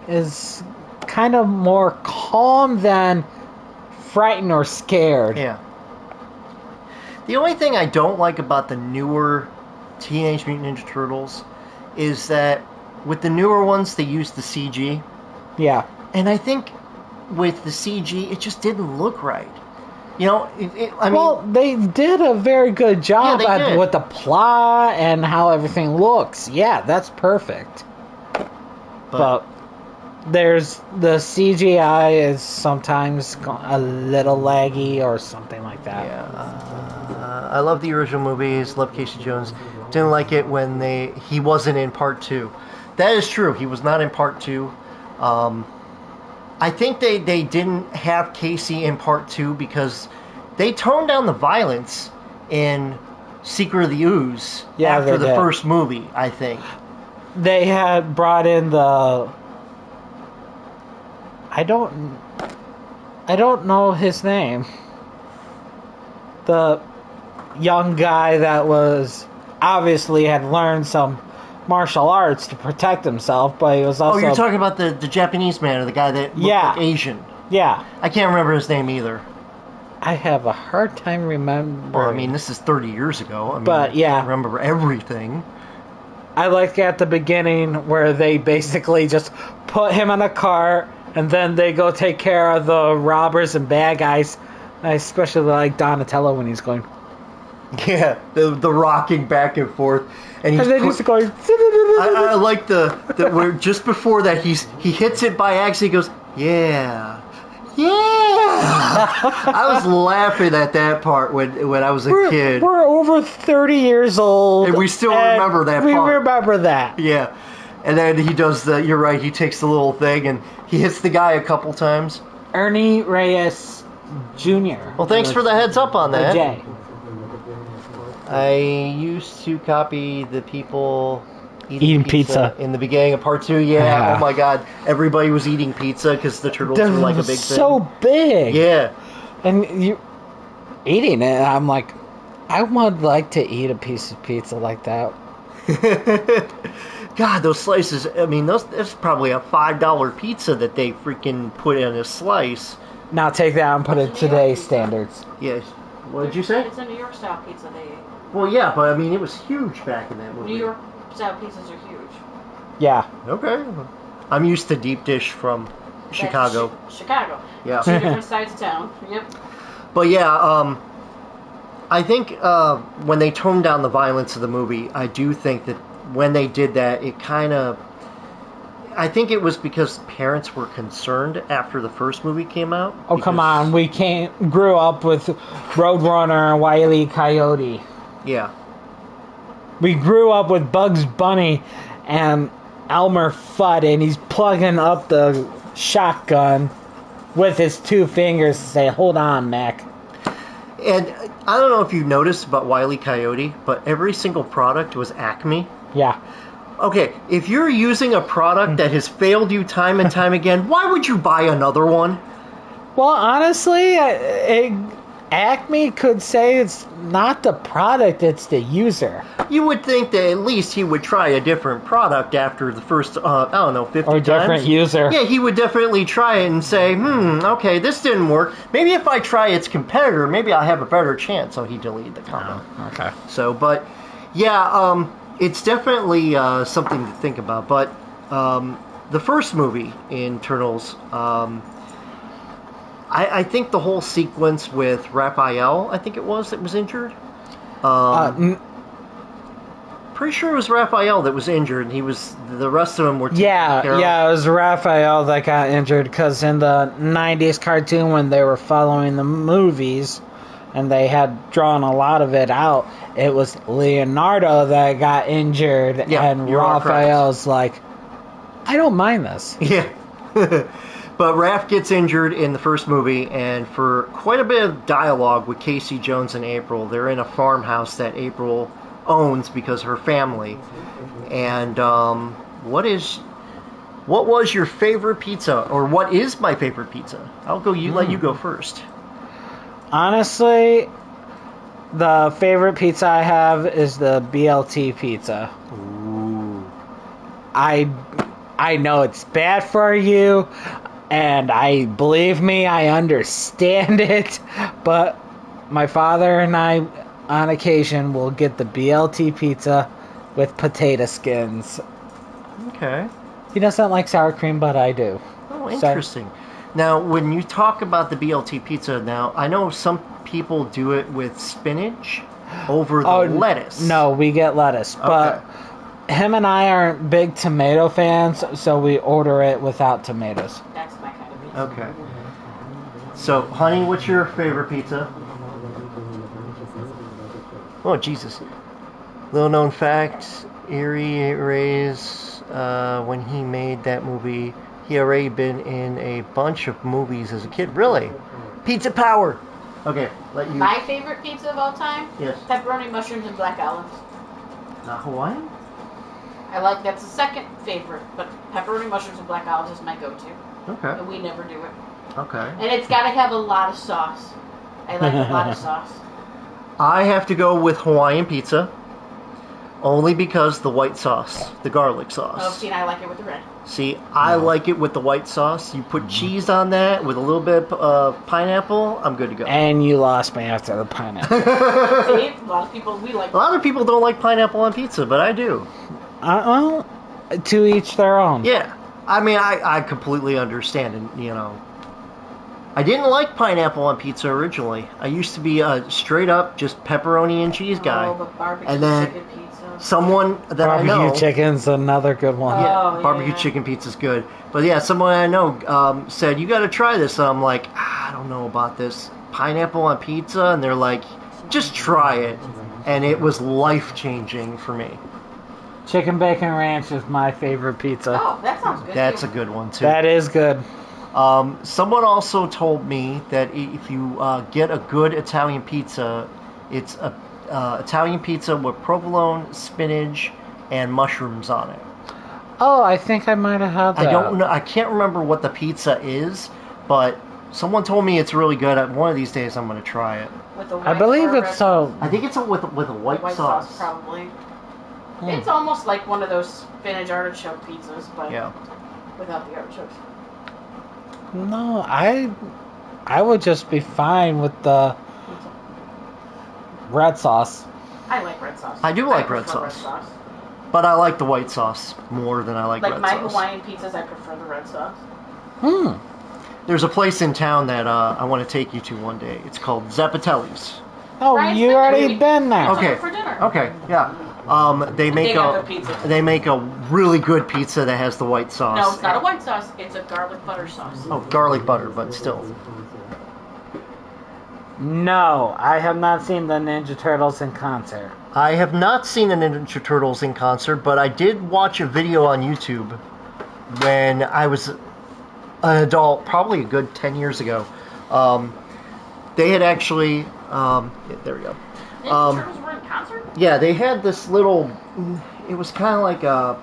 is kind of more calm than frightened or scared. Yeah. The only thing I don't like about the newer Teenage Mutant Ninja Turtles is that with the newer ones, they use the CG. Yeah. And I think with the CG, it just didn't look right. Well, they did a very good job with the plot and how everything looks. Yeah, that's perfect. But there's the CGI is sometimes a little laggy or something like that. Yeah. I love the original movies. Love Casey Jones. Didn't like it when he wasn't in part 2. That is true. He was not in part 2. I think they didn't have Casey in part 2 because they toned down the violence in Secret of the Ooze after the first movie, I think. They had brought in I don't know his name. The young guy that was obviously had learned some martial arts to protect himself, but he was also... Oh, you're talking about the Japanese man, or the guy that looked like Asian. Yeah. I can't remember his name either. I have a hard time remembering. Well, I mean, this is 30 years ago. But, yeah. I remember everything. I like at the beginning where they basically just put him on a cart and then they go take care of the robbers and bad guys. I especially like Donatello when he's going... Yeah, the rocking back and forth. And then he's going... I like where just before that he hits it by accident. He goes, yeah. I was laughing at that part when I was a kid. We're over 30 years old. And we still remember that part. We remember that. Yeah. And then he does you're right, he takes the little thing and he hits the guy a couple times. Ernie Reyes Jr. Well, thanks for the heads up on that. Jay. I used to copy the people eating pizza in the beginning of part 2. Yeah. Oh my god, everybody was eating pizza because the turtles were like a big thing. So big. Yeah. And you eating it, I'm like, I would like to eat a piece of pizza like that. God, those slices, I mean, that's probably a $5 pizza that they freaking put in a slice. Now take that and put it today's standards. Yes. What did you say? It's a New York style pizza they ate. Well, yeah, but I mean, it was huge back in that movie. New York style pizzas are huge. Yeah. Okay. I'm used to deep dish from Chicago. Chicago. Yeah. 2 different sides of town. Yep. But yeah, I think when they toned down the violence of the movie, I do think that when they did that, it kind of I think it was because parents were concerned after the first movie came out. Oh, come because- on. We grew up with Roadrunner and Wile E. Coyote. Yeah. We grew up with Bugs Bunny and Elmer Fudd, and he's plugging up the shotgun with his 2 fingers to say, "Hold on, Mac." And I don't know if you noticed about Wile E. Coyote, but every single product was Acme. Yeah. Okay, if you're using a product that has failed you time and time again, why would you buy another one? Well, honestly, Acme could say it's not the product, it's the user. You would think that at least he would try a different product after the first, 50 Or times. different user. Yeah, he would definitely try it and say, okay, this didn't work. Maybe if I try its competitor, maybe I'll have a better chance. So he deleted the comment. Oh, okay. So, but, yeah, it's definitely something to think about. But the first movie in Turtles, I think the whole sequence with Raphael, I think it was, that was injured. Pretty sure it was Raphael that was injured. The rest of them were taken care of. Yeah, it was Raphael that got injured because in the 90s cartoon when they were following the movies and they had drawn a lot of it out, it was Leonardo that got injured, Yeah, and you are Raphael's like, I don't mind this. Yeah. But Raph gets injured in the first movie, and for quite a bit of dialogue with Casey Jones and April, they're in a farmhouse that April owns because her family. And what was your favorite pizza, or what is my favorite pizza? Let you go first. Honestly, the favorite pizza I have is the BLT pizza. Ooh. I know it's bad for you, and believe me, I understand it, but my father and I, on occasion, will get the BLT pizza with potato skins. Okay. He doesn't like sour cream, but I do. Oh, interesting. Now, when you talk about the BLT pizza, now, I know some people do it with spinach over the lettuce. No, we get lettuce, but him and I aren't big tomato fans, so we order it without tomatoes. That's my kind of pizza. Okay. So, honey, what's your favorite pizza? Oh, Jesus. Little known fact, Erie Ray's, when he made that movie, he already been in a bunch of movies as a kid. Really? Pizza power! Okay, let you... My favorite pizza of all time? Yes. Pepperoni, mushrooms, and black olives. Not Hawaiian? That's the second favorite, but pepperoni, mushrooms, and black olives is my go-to. Okay. And we never do it. Okay. And it's got to have a lot of sauce. I like a lot of sauce. I have to go with Hawaiian pizza, only because the white sauce, the garlic sauce. Oh, see, and I like it with the red. See, I like it with the white sauce. You put cheese on that with a little bit of pineapple, I'm good to go. And you lost me after the pineapple. See, a lot of people, we like A lot of people don't like pineapple on pizza, but I do. Well, to each their own. Yeah. I mean, I completely understand, and, I didn't like pineapple on pizza originally. I used to be a straight-up just pepperoni and cheese guy. Oh, but barbecue And then chicken pizza. Someone that I know... Barbecue chicken's another good one. Yeah, Oh, barbecue yeah. chicken pizza's good. But yeah, someone I know said, you gotta try this. And I'm like, I don't know about this. Pineapple on pizza? And they're like, just try it. And it was life-changing for me. Chicken bacon ranch is my favorite pizza. Oh, that sounds good. That's too. a good one, too. That is good. Someone also told me that if you get a good Italian pizza, it's a Italian pizza with provolone, spinach, and mushrooms on it. Oh, I think I might have had that. I don't know. I can't remember what the pizza is, but someone told me it's really good. One of these days, I'm going to try it. With the I white believe or it's red so. I think it's with a white sauce. sauce, probably. It's almost like one of those spinach artichoke pizzas, but Yeah. without the artichokes. No, I would just be fine with the Pizza. red sauce. I like red sauce. I do like red prefer sauce. But I like the white sauce more than I like Like red my sauce. Hawaiian pizzas, I prefer the red sauce. There's a place in town that I want to take you to one day. It's called Zappatelli's. Oh, Brian's you been already there. been there. Okay. For dinner. Okay, yeah. They make got a good pizza. they make a really good pizza that has the white sauce. No, it's not a white sauce. It's a garlic butter sauce. Oh, garlic butter, but still. No, I have not seen the Ninja Turtles in concert. I have not seen the Ninja Turtles in concert, but I did watch a video on YouTube when I was an adult, probably a good 10 years ago. They had actually, there we go. Ninja Turtles were in concert? Yeah, they had this little, it was kind of like a,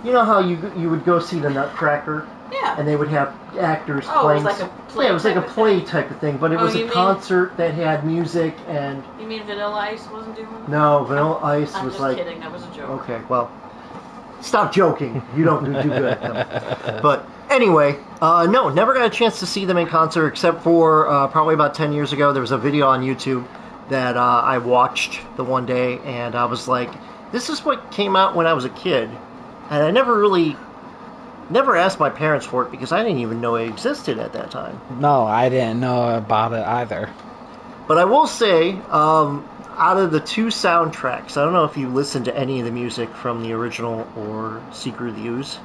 you know how you would go see the Nutcracker? Yeah. And they would have actors Oh, playing. it was like a play. Yeah, it was like a type of play thing. type of thing, but it Oh, was you a mean- concert that had music and. You mean Vanilla Ice wasn't doing it? No, Vanilla Ice I'm was just like. kidding. That was a joke. Okay, well, stop joking. You don't do good at them. But anyway, no, never got a chance to see them in concert except for probably about 10 years ago. There was a video on YouTube that I watched the one day, and I was like, this is what came out when I was a kid. And I never asked my parents for it because I didn't even know it existed at that time. No, I didn't know about it either. But I will say, out of the two soundtracks, I don't know if you listened to any of the music from the original or Secret of the Ooze.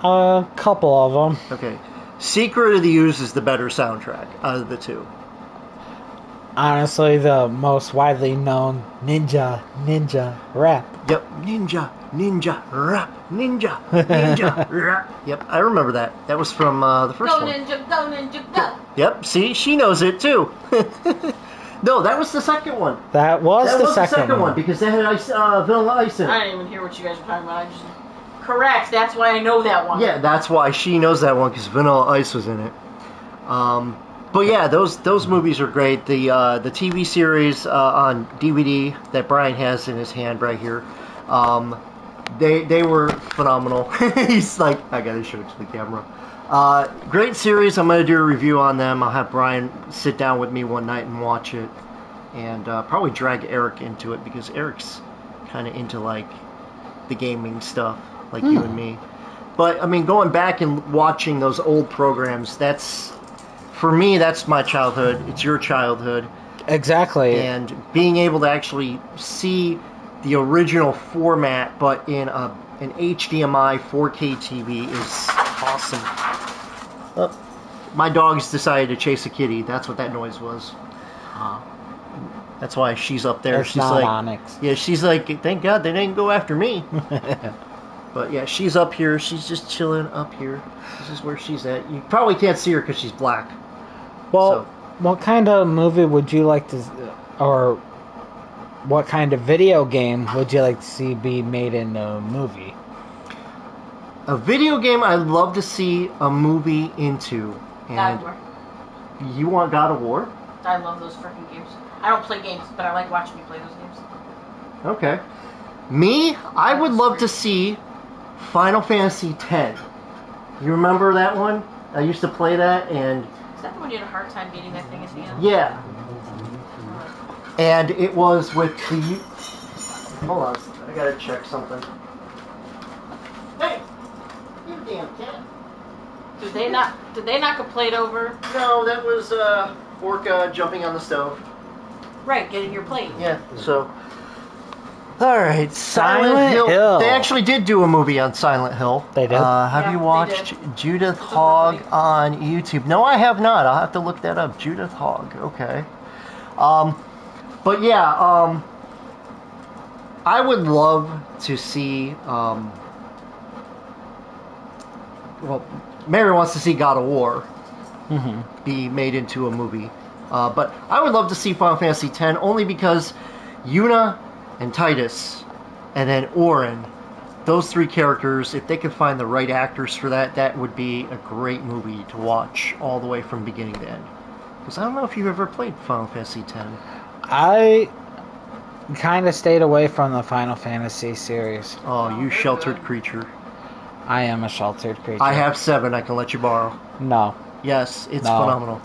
A couple of them. Okay. Secret of the Ooze is the better soundtrack out of the two. Honestly, the most widely known ninja rap. Yep. Ninja, rap, ninja, rap. Yep, I remember that. That was from the first Go one. Ninja, go Ninja, go! Yep, see? She knows it too. No, that was the second one. That was That the was second, the second one because they had Vanilla Ice in it. I didn't even hear what you guys were talking about. I just... Correct, that's why I know that one. Yeah, that's why she knows that one because Vanilla Ice was in it. But yeah, those movies are great. The TV series on DVD that Brian has in his hand right here, they were phenomenal. He's like, I gotta show it to the camera. Great series. I'm gonna do a review on them. I'll have Brian sit down with me one night and watch it, and probably drag Eric into it because Eric's kind of into like the gaming stuff, like you and me. But I mean, going back and watching those old programs, for me, that's my childhood. It's your childhood. Exactly. And being able to actually see the original format, but in an HDMI 4K TV is awesome. My dog's decided to chase a kitty. That's what that noise was. That's why she's up there. It's She's not like, Onyx. yeah, she's like, thank God they didn't go after me. But yeah, she's up here. She's just chilling up here. This is where she's at. You probably can't see her because she's black. Well, what kind of movie would you like to, or what kind of video game would you like to see be made into a movie? A video game I'd love to see a movie into. God And of War. you want God of War? I love those freaking games. I don't play games, but I like watching you play those games. Okay. Me, I would love to see Final Fantasy X. You remember that one? I used to play that, and Is that the one you had a hard time beating that thing at the end? yeah. And it was with the... Hold on, I gotta check something. Hey! You damn cat. Did they knock a plate over? No, that was Orca jumping on the stove. Right, getting your plate. Yeah, so... Alright, Silent Silent Hill. Hill. They actually did do a movie on Silent Hill. They did? Have Yeah, you they watched did. Judith It's a Hogg movie. on YouTube? No, I have not. I'll have to look that up. Judith Hogg, okay. But yeah, I would love to see, well, Mary wants to see God of War be made into a movie. But I would love to see Final Fantasy X only because Yuna and Titus and then Orin, those three characters, if they could find the right actors for that, that would be a great movie to watch all the way from beginning to end. Because I don't know if you've ever played Final Fantasy X. I kind of stayed away from the Final Fantasy series. Oh, you they're sheltered good. creature. I am a sheltered creature. I have 7 I can let you borrow. No, Yes, it's No. phenomenal.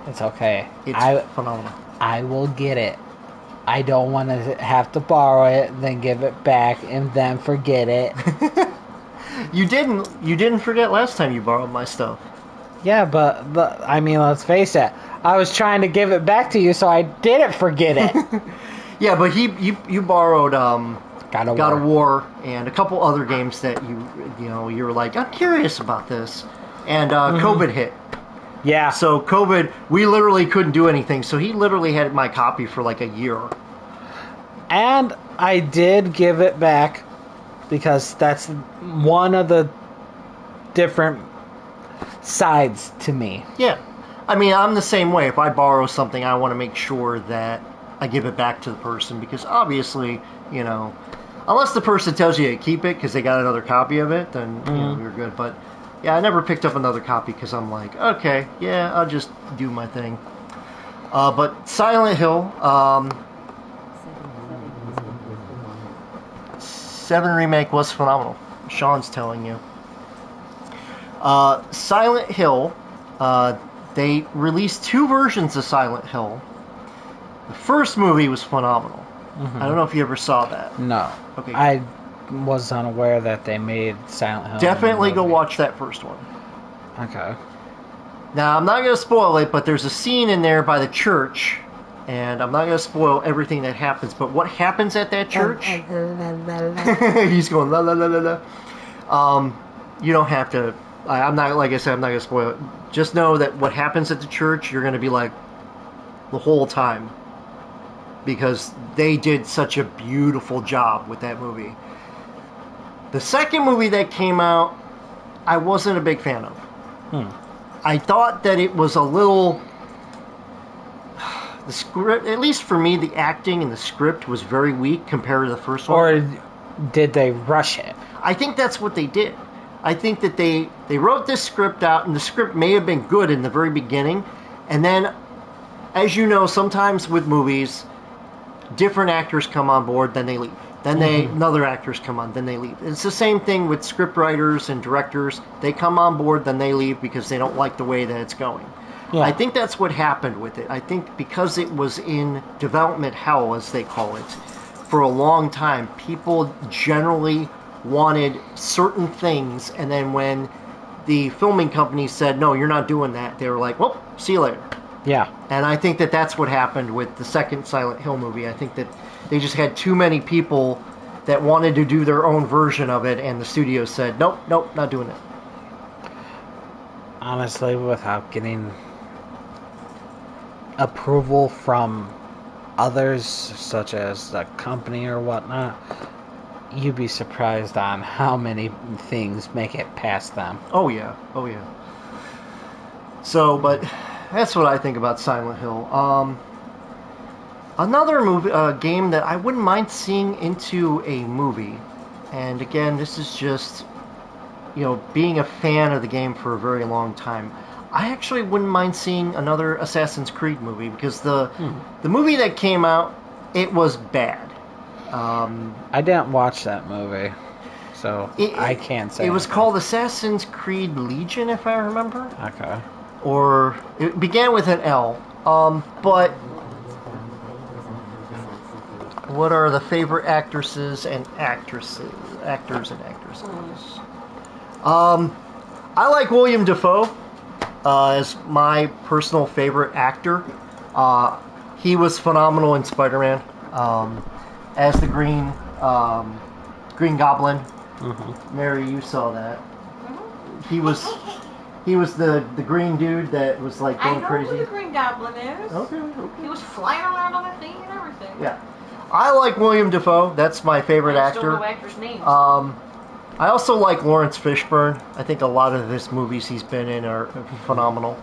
it's okay. It's phenomenal. I will get it. I don't want to have to borrow it, then give it back, and then forget it. You didn't forget last time you borrowed my stuff. Yeah, but I mean, let's face it. I was trying to give it back to you, so I didn't forget it. Yeah, but you borrowed God of God War. of War and a couple other games that you were like, I'm curious about this, and COVID hit. Yeah. So COVID, we literally couldn't do anything. So he literally had my copy for like a year. And I did give it back because that's one of the different sides to me. Yeah, I mean, I'm the same way. If I borrow something, I want to make sure that I give it back to the person because obviously, unless the person tells you to keep it because they got another copy of it, then you're good. But yeah, I never picked up another copy because I'm like, okay, yeah, I'll just do my thing. But Silent Hill, 7 Remake was phenomenal. Sean's telling you. Silent Hill, they released 2 versions of Silent Hill. The first movie was phenomenal. I don't know if you ever saw that. No. Okay. I was unaware that they made Silent Hill. Definitely go watch that first one. Okay. Now, I'm not going to spoil it, but there's a scene in there by the church, and I'm not going to spoil everything that happens, but what happens at that church... He's going, la la la la la. You don't have to... I'm not, like I said, I'm not going to spoil it. Just know that what happens at the church, you're going to be like, the whole time. Because they did such a beautiful job with that movie. The second movie that came out, I wasn't a big fan of. I thought that it was a little... The script, at least for me, the acting and the script was very weak compared to the first one. Or did they rush it? I think that's what they did. I think that they wrote this script out, and the script may have been good in the very beginning, and then, as you know, sometimes with movies, different actors come on board, then they leave. Then another actors come on, then they leave. It's the same thing with script writers and directors. They come on board, then they leave because they don't like the way that it's going. Yeah. I think that's what happened with it. I think because it was in development hell, as they call it, for a long time, people generally wanted certain things, and then when the filming company said, no, you're not doing that, they were like, well, see you later. Yeah. And I think that that's what happened with the second Silent Hill movie. I think that they just had too many people that wanted to do their own version of it, and the studio said, nope, not doing it. Honestly, without getting approval from others, such as the company or whatnot, you'd be surprised on how many things make it past them. Oh, yeah. So, but that's what I think about Silent Hill. Another game that I wouldn't mind seeing into a movie, and again, this is just, being a fan of the game for a very long time. I actually wouldn't mind seeing another Assassin's Creed movie, because the movie that came out, it was bad. I didn't watch that movie, so I can't say. It was anything. called Assassin's Creed Legion, if I remember. Okay. Or it began with an L. But what are the favorite actors and actresses? I like William Dafoe as my personal favorite actor. He was phenomenal in Spider-Man as the Green Goblin. Mm-hmm. Mary, you saw that. He was the green dude that was like going crazy. I know who the Green Goblin is. Okay. He was flying around on that thing and everything. Yeah. I like William Dafoe. That's my favorite actor. I don't know actors' names. I also like Lawrence Fishburne. I think a lot of his movies he's been in are phenomenal.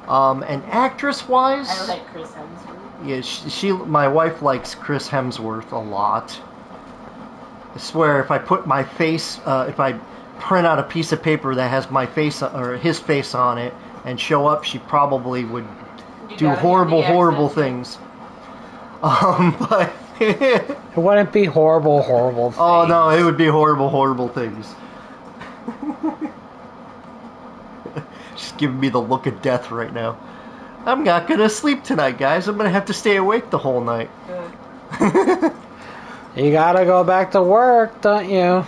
And actress-wise... I like Chris Hemsworth. Yeah, my wife likes Chris Hemsworth a lot. I swear, if I put my face... if I print out a piece of paper that has my face or his face on it and show up, she probably would do horrible things. But... It wouldn't be horrible things. Oh, no, it would be horrible things. She's giving me the look of death right now. I'm not going to sleep tonight, guys. I'm going to have to stay awake the whole night. You gotta go back to work, don't you?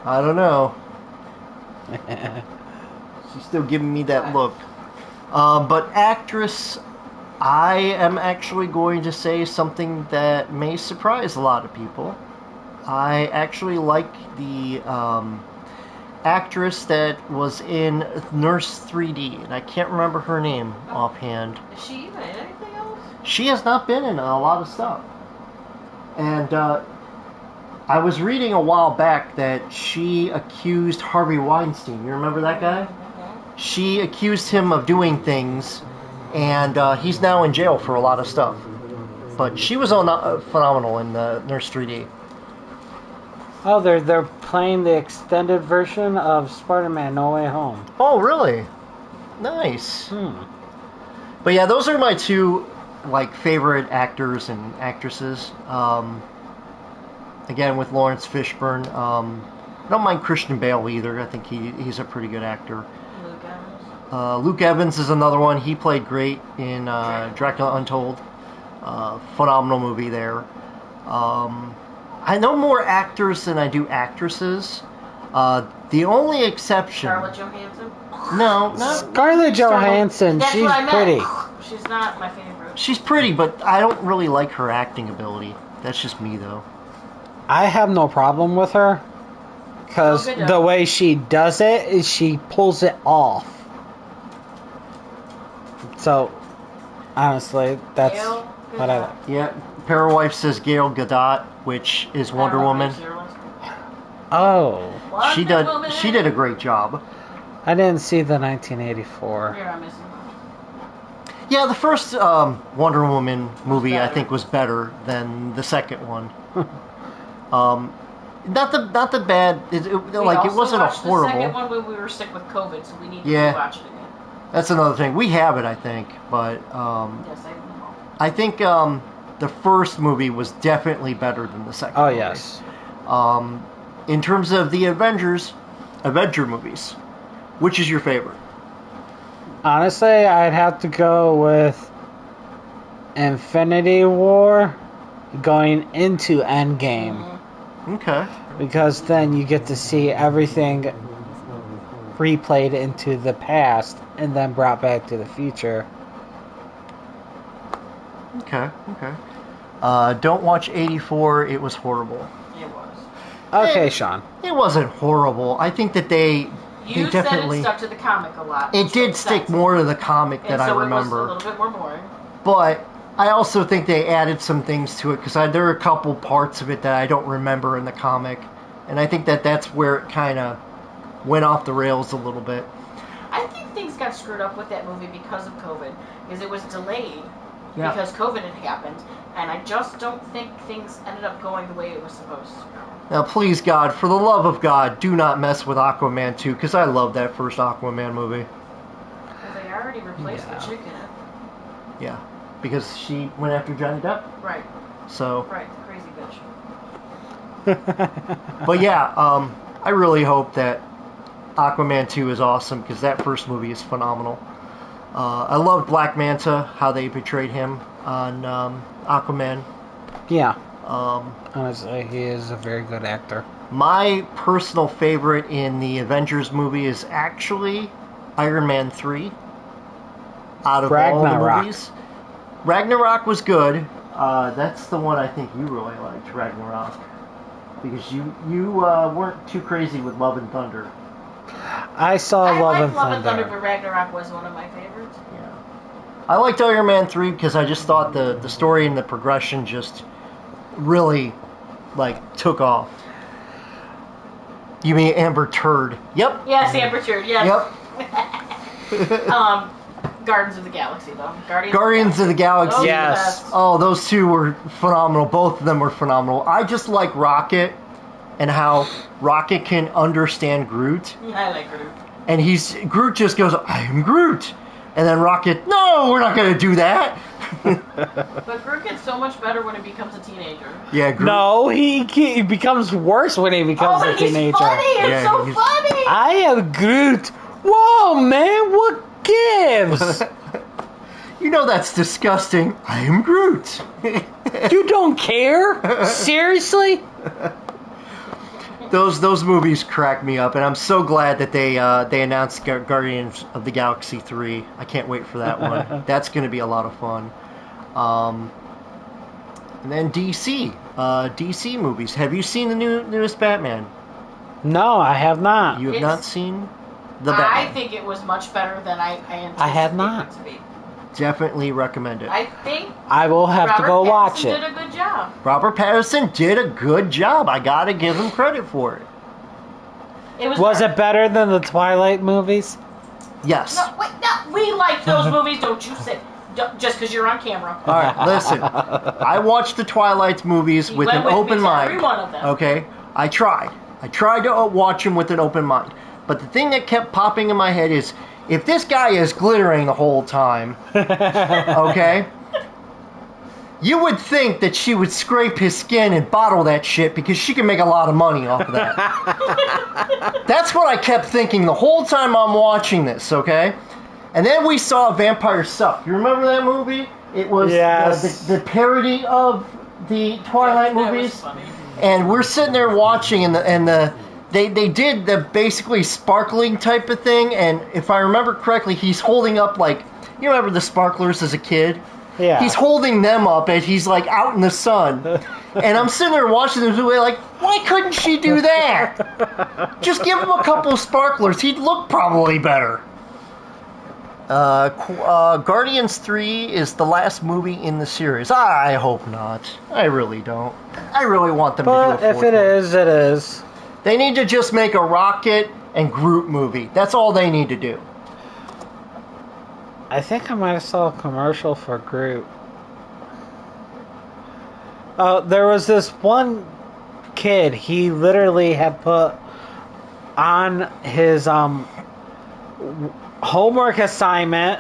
I don't know. She's still giving me that look. But actress... I am actually going to say something that may surprise a lot of people. I actually like the actress that was in Nurse 3D, and I can't remember her name offhand. Is she even in anything else? She has not been in a lot of stuff. And I was reading a while back that she accused Harvey Weinstein. You remember that guy? Mm-hmm. She accused him of doing things, and he's now in jail for a lot of stuff. But she was phenomenal in Nurse 3D. Oh, they're playing the extended version of Spider-Man: No Way Home. Oh, really? Nice. But yeah, those are my two favorite actors and actresses. Again, with Lawrence Fishburne. I don't mind Christian Bale either. I think he's a pretty good actor. Luke Evans. Luke Evans is another one. He played great in Dracula Untold. Phenomenal movie there. I know more actors than I do actresses. The only exception... Scarlett Johansson? No, not... Scarlett Johansson, That's she's what I meant. pretty. She's not my favorite. She's pretty, but I don't really like her acting ability. That's just me, though. I have no problem with her. Because the way she does it is she pulls it off. So, honestly, that's what I like. Yeah, Parawife says Gail Gadot, which is Wonder Woman. Oh. She did a great job. I didn't see the 1984. You're not missing. Yeah, the first Wonder Woman movie I think was better than the second one. Not the bad. It wasn't a horrible. The second one when we were sick with COVID, so we need to watch it again. That's another thing. We have it, I think, but yes, I know. I think the first movie was definitely better than the second. Oh movie. yes. In terms of the Avenger movies, which is your favorite? Honestly, I'd have to go with Infinity War going into Endgame. Okay. Because then you get to see everything replayed into the past and then brought back to the future. Okay. Don't watch 84. It was horrible. It was. Okay, Sean. It wasn't horrible. I think that they definitely... said it stuck to the comic a lot. It did stick more to the comic than I remember. It was a little bit more boring. But I also think they added some things to it because there are a couple parts of it that I don't remember in the comic. And I think that that's where it kind of went off the rails a little bit. I think things got screwed up with that movie because of COVID. Because it was delayed because COVID had happened. And I just don't think things ended up going the way it was supposed to go. Now, please, God, for the love of God, do not mess with Aquaman 2, because I love that first Aquaman movie. Well, they already replaced the chick in it. Yeah, because she went after Johnny Depp. Right. So. Right, the crazy bitch. But yeah, I really hope that Aquaman 2 is awesome, because that first movie is phenomenal. I loved Black Manta, how they portrayed him on Aquaman. Yeah. Honestly, he is a very good actor. My personal favorite in the Avengers movie is actually Iron Man 3. Out of all the movies. Ragnarok was good. That's the one I think you really liked, Ragnarok. Because you weren't too crazy with Love and Thunder. I saw Love and Love and Thunder. Thunder, but Ragnarok was one of my favorites. Yeah. I liked Iron Man 3 because I just thought the story and the progression just really, took off. You mean Amber Turd? Yep. Yes, Amber Turd, yes. Yep. Guardians of the Galaxy, though. Guardians of the Galaxy. Yes. Oh, those two were phenomenal. Both of them were phenomenal. I just like Rocket and how Rocket can understand Groot. I like Groot. And Groot just goes, I am Groot. And then Rocket, no, we're not going to do that. But Groot gets so much better when he becomes a teenager. Yeah, Groot. No, he becomes worse when he becomes a teenager. Funny. It's so funny. I am Groot. Whoa, man, what gives? You know that's disgusting. I am Groot. You don't care? Seriously? those movies crack me up, and I'm so glad that they announced Guardians of the Galaxy 3. I can't wait for that one. That's going to be a lot of fun. And then DC movies. Have you seen the newest Batman? No, I have not. You have not seen the Batman? I think it was much better than I anticipated I have not. it to be. Definitely recommend it. I think I will have to go watch it. Robert Pattinson did a good job. Robert Pattinson did a good job. I gotta give him credit for it. Was it better than the Twilight movies? Yes. No, wait, no, we like those movies. Don't you say just because you're on camera. All right, listen. I watched the Twilight movies with an open mind. Every one of them. Okay, I tried to watch them with an open mind. But the thing that kept popping in my head is, if this guy is glittering the whole time, okay, you would think that she would scrape his skin and bottle that shit because she can make a lot of money off of that. That's what I kept thinking the whole time I'm watching this, okay? And then we saw Vampire Suck. You remember that movie? It was the parody of the Twilight movies. Was funny. And we're sitting there watching, and they did the basically sparkling type of thing. And if I remember correctly, he's holding up, like, you remember the sparklers as a kid? Yeah. He's holding them up as he's like out in the sun. And I'm sitting there watching this movie like, why couldn't she do that? Just give him a couple of sparklers. He'd look probably better. Guardians 3 is the last movie in the series. I hope not. I really don't. I really want them to do a fourth if it is, it is. They need to just make a Rocket and Groot movie. That's all they need to do. I think I might have saw a commercial for Groot. There was this one kid. He literally had put on his homework assignment,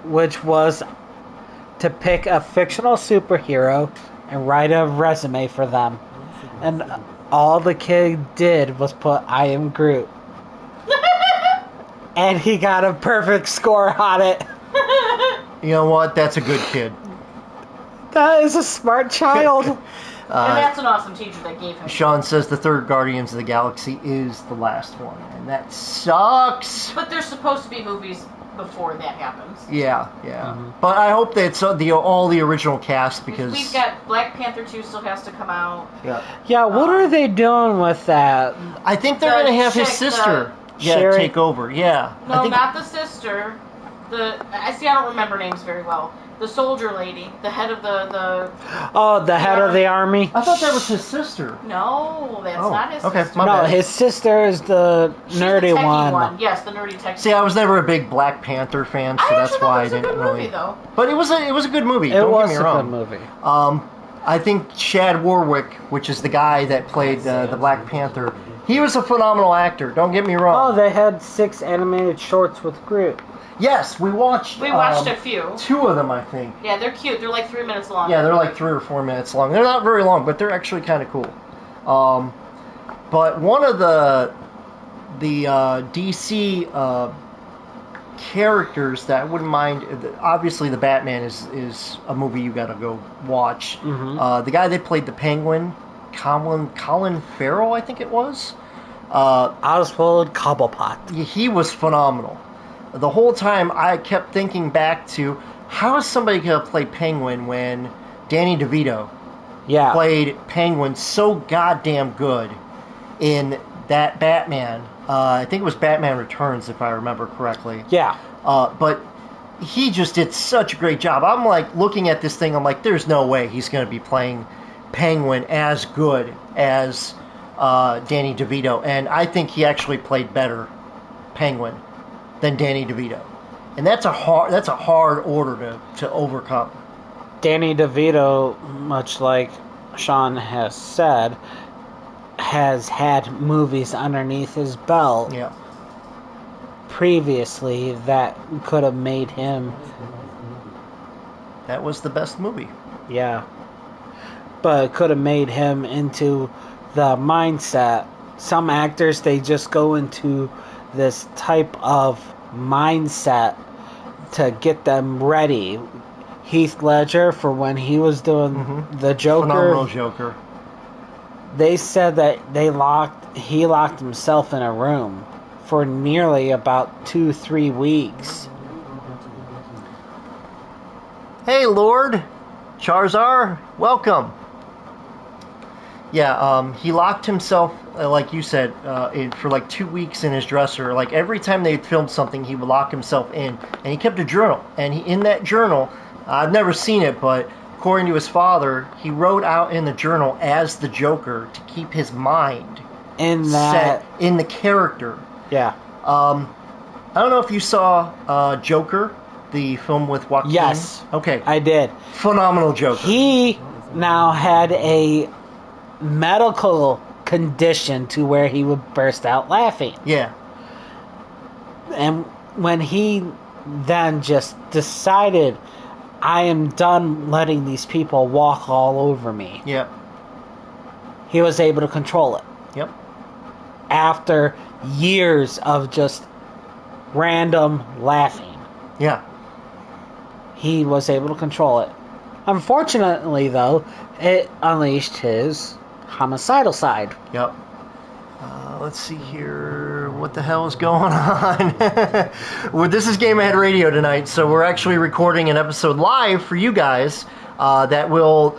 which was to pick a fictional superhero and write a resume for them. And all the kid did was put, I am Groot. And he got a perfect score on it. You know what? That's a good kid. That is a smart child. And that's an awesome teacher that gave him. Sean says the third Guardians of the Galaxy is the last one, and that sucks. But there's supposed to be movies before that happens. Yeah. Mm-hmm. But I hope that it's all the original cast, because we've got Black Panther 2 still has to come out. Yeah, what are they doing with that? I think they're going to have his sister take over. Yeah. No, not the sister. I don't remember names very well. The soldier lady, the head of the head of the army. I thought that was his sister. No, that's not his sister. My bad. His sister is the nerdy the techie one. Yes, the nerdy tech. See, I was never a big Black Panther fan, so that's why I didn't really. Movie, though. But it was a good movie. It Don't was get me wrong. a good movie. I think Chad Warwick, which is the guy that played the Black Panther, he was a phenomenal actor. Don't get me wrong. Oh, they had 6 animated shorts with Groot. Yes, we watched. We watched a few. 2 of them, I think. Yeah, they're cute. They're like 3 minutes long. Yeah, they're like 3 or 4 minutes long. They're not very long, but they're actually kind of cool. But one of the DC characters that I wouldn't mind. Obviously, the Batman is a movie you got to go watch. Mm-hmm. The guy that played the Penguin, Colin Farrell, I think it was. Oswald Cobblepot. He was phenomenal. The whole time I kept thinking back to, how is somebody going to play Penguin when Danny DeVito played Penguin so goddamn good in that Batman. I think it was Batman Returns, if I remember correctly. Yeah. But he just did such a great job. I'm like looking at this thing, I'm like, there's no way he's going to be playing Penguin as good as Danny DeVito. And I think he actually played better Penguin than Danny DeVito, and that's a hard order to overcome. Danny DeVito, much like Sean has said, has had movies underneath his belt previously that could have made him. That was the best movie. Yeah, but it could have made him into the mindset. Some actors, they just go into this type of mindset to get them ready. Heath Ledger, for when he was doing the Joker. Phenomenal Joker. They said that he locked himself in a room for nearly about 2-3 weeks. Hey, Lord Charizard, welcome. Yeah, he locked himself, like you said, for like 2 weeks in his dresser. Like every time they filmed something, he would lock himself in, and he kept a journal. And in that journal, I've never seen it, but according to his father, he wrote out in the journal as the Joker to keep his mind set in the character. Yeah. I don't know if you saw Joker, the film with Joaquin. Yes. Okay. I did. Phenomenal Joker. He now had a medical condition to where he would burst out laughing. Yeah. And when he then just decided, I am done letting these people walk all over me. Yep. He was able to control it. Yep. After years of just random laughing. Yeah. He was able to control it. Unfortunately, though, it unleashed his homicidal side. Yep. Let's see here. What the hell is going on? Well, this is Game Ahead Radio tonight, so we're actually recording an episode live for you guys that will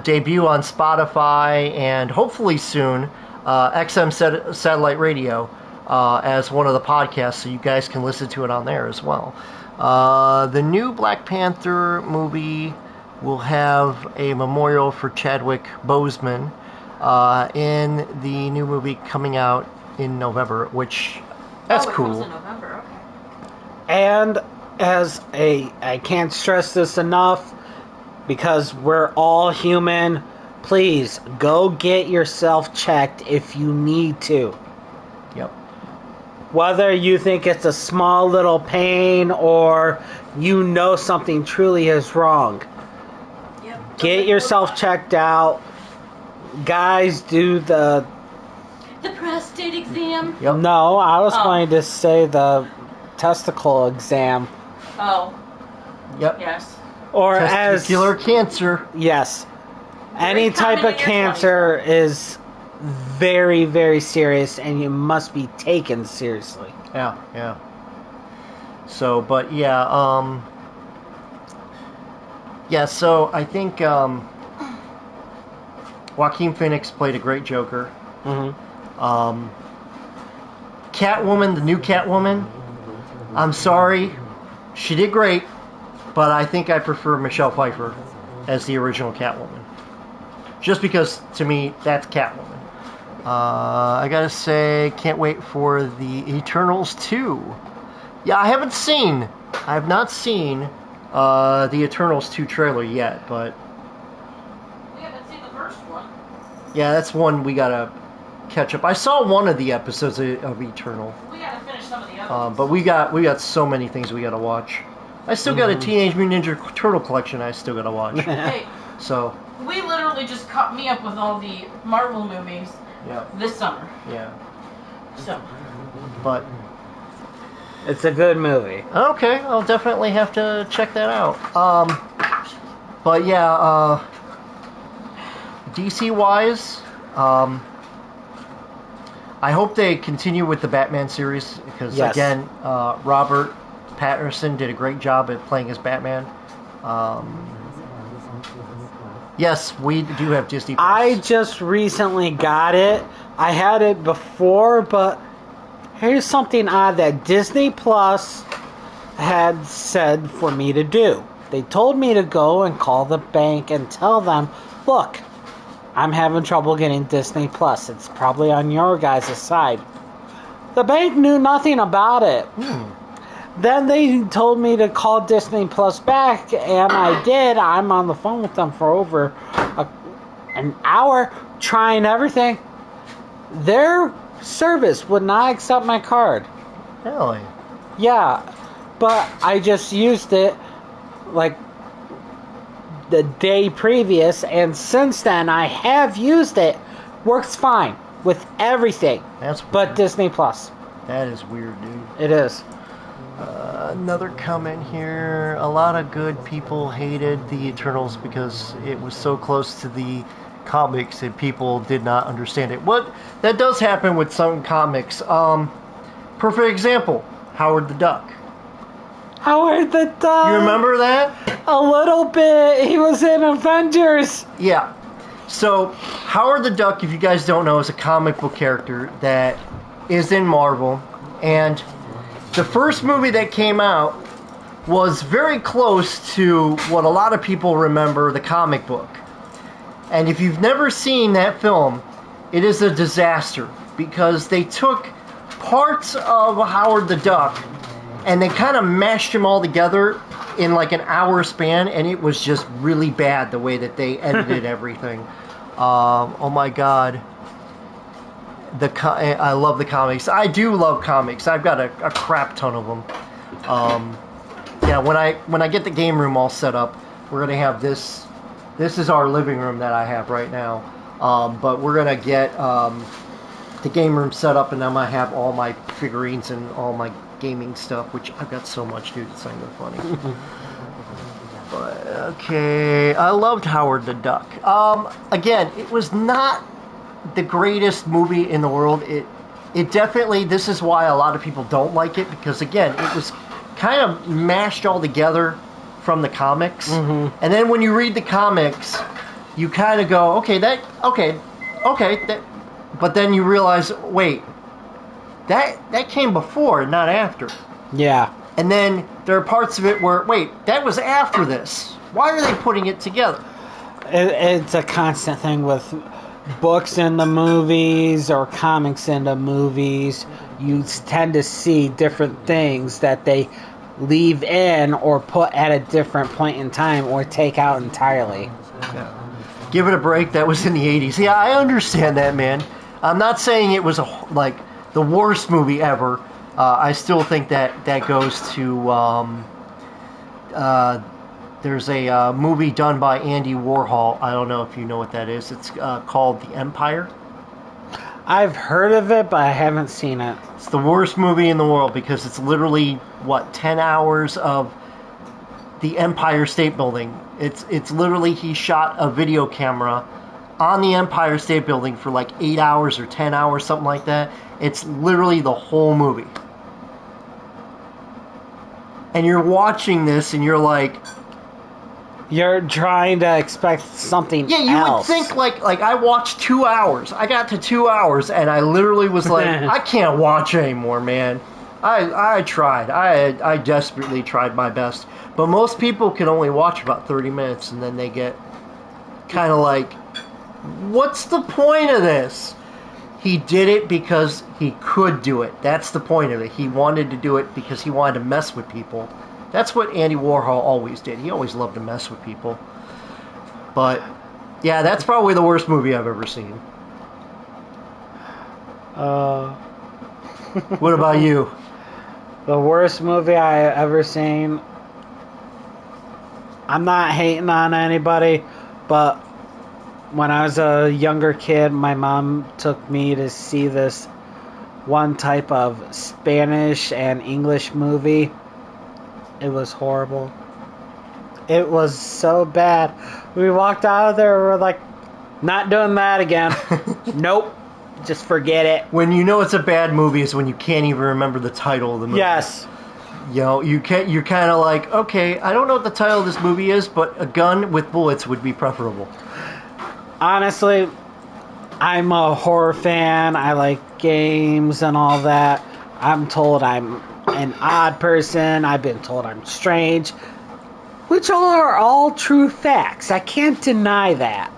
debut on Spotify and hopefully soon XM Satellite Radio as one of the podcasts, so you guys can listen to it on there as well. The new Black Panther movie will have a memorial for Chadwick Boseman in the new movie coming out in November, which that's cool. Comes in November, okay. And I can't stress this enough, because we're all human, please go get yourself checked if you need to. Yep. Whether you think it's a small little pain or you know something truly is wrong. Yep. Get yourself checked out. Guys, do the prostate exam. Yep. No, I was going to say the testicle exam. Oh. Yep. Yes. Or testicular cancer. Yes. Any type common of in your cancer is very, very serious, and you must be taken seriously. Yeah, yeah. So, but yeah, so I think Joaquin Phoenix played a great Joker. Mm-hmm. Catwoman, the new Catwoman, I'm sorry, she did great, but I think I prefer Michelle Pfeiffer as the original Catwoman. Just because, to me, that's Catwoman. I gotta say, can't wait for the Eternals 2. Yeah, I have not seen the Eternals 2 trailer yet, but We haven't seen the first one. yeah, that's one we gotta catch up. I saw one of the episodes of Eternal, We gotta finish some of the other ones. but we got so many things we gotta watch. I still got a Teenage Mutant Ninja Turtle collection I still gotta watch. Hey, So we literally just caught me up with all the Marvel movies yeah, this summer. yeah, So, but It's a good movie. okay, I'll definitely have to check that out. But yeah, DC wise, I hope they continue with the Batman series because Yes. again, Robert Pattinson did a great job at playing as Batman. Yes, we do have Disney+. I just recently got it. I had it before, but here's something odd that Disney Plus had said for me to do. They told me to go and call the bank and tell them, look, I'm having trouble getting Disney Plus. It's probably on your guys' side. The bank knew nothing about it. Then they told me to call Disney Plus back, and I did. I'm on the phone with them for over an hour trying everything. Their service would not accept my card. Really? Yeah, but I just used it like the day previous, and since then I have used it. Works fine with everything. That's weird. But Disney Plus. That is weird, dude. It is. Another comment here. A lot of good people hated the Eternals because it was so close to the comics and people did not understand it. What that does happen with some comics. Perfect example: Howard the Duck. Howard the Duck. You remember that? A little bit. He was in Avengers. Yeah. So Howard the Duck, if you guys don't know, is a comic book character that is in Marvel, and the first movie that came out was very close to what a lot of people remember the comic book. And if you've never seen that film, it is a disaster because they took parts of Howard the Duck and they kind of mashed them all together in like an hour span, and it was just really bad the way that they edited everything. Oh my god. I love the comics. I do love comics. I've got a crap ton of them. Yeah, when I get the game room all set up, we're gonna have this. This is our living room that I have right now. But we're gonna get the game room set up, and I'm gonna have all my figurines and all my gaming stuff, which I've got so much, dude. It's not even funny. But okay, I loved Howard the Duck. Again, it was not the greatest movie in the world. It definitely. This is why a lot of people don't like it, because again, it was kind of mashed all together from the comics. Mm-hmm. And then when you read the comics, you kind of go, okay, but then you realize, wait, that came before, not after. Yeah. And then there are parts of it where, wait, that was after this. Why are they putting it together? It's a constant thing with books in the movies or comics in the movies. You tend to see different things that they leave in or put at a different point in time or take out entirely. Yeah. Give it a break. That was in the 80s. Yeah, I understand that, man. I'm not saying it was like the worst movie ever. I still think that goes to... there's a movie done by Andy Warhol. I don't know if you know what that is. It's called The Empire. I've heard of it, but I haven't seen it. It's the worst movie in the world because it's literally, 10 hours of the Empire State Building. It's literally, he shot a video camera on the Empire State Building for like 8 hours or 10 hours, something like that. It's literally the whole movie. And you're watching this and you're like... You're trying to expect something else. Yeah, you would think like I watched 2 hours. I got to 2 hours and I literally was like, I can't watch anymore, man. I tried. I desperately tried my best. But most people can only watch about 30 minutes and then they get kind of like, what's the point of this? He did it because he could do it. That's the point of it. He wanted to do it because he wanted to mess with people. That's what Andy Warhol always did. He always loved to mess with people. But, yeah, that's probably the worst movie I've ever seen. What about you? The worst movie I ever seen... I'm not hating on anybody, but when I was a younger kid, my mom took me to see this one type of Spanish and English movie. It was horrible. It was so bad. We walked out of there, we're like, not doing that again. Nope. Just forget it. When you know it's a bad movie is when you can't even remember the title of the movie. Yes. You know, you're kind of like, okay, I don't know what the title of this movie is, but a gun with bullets would be preferable. Honestly, I'm a horror fan. I like games and all that. I'm told I'm an odd person. I've been told I'm strange, which are all true facts. I can't deny that.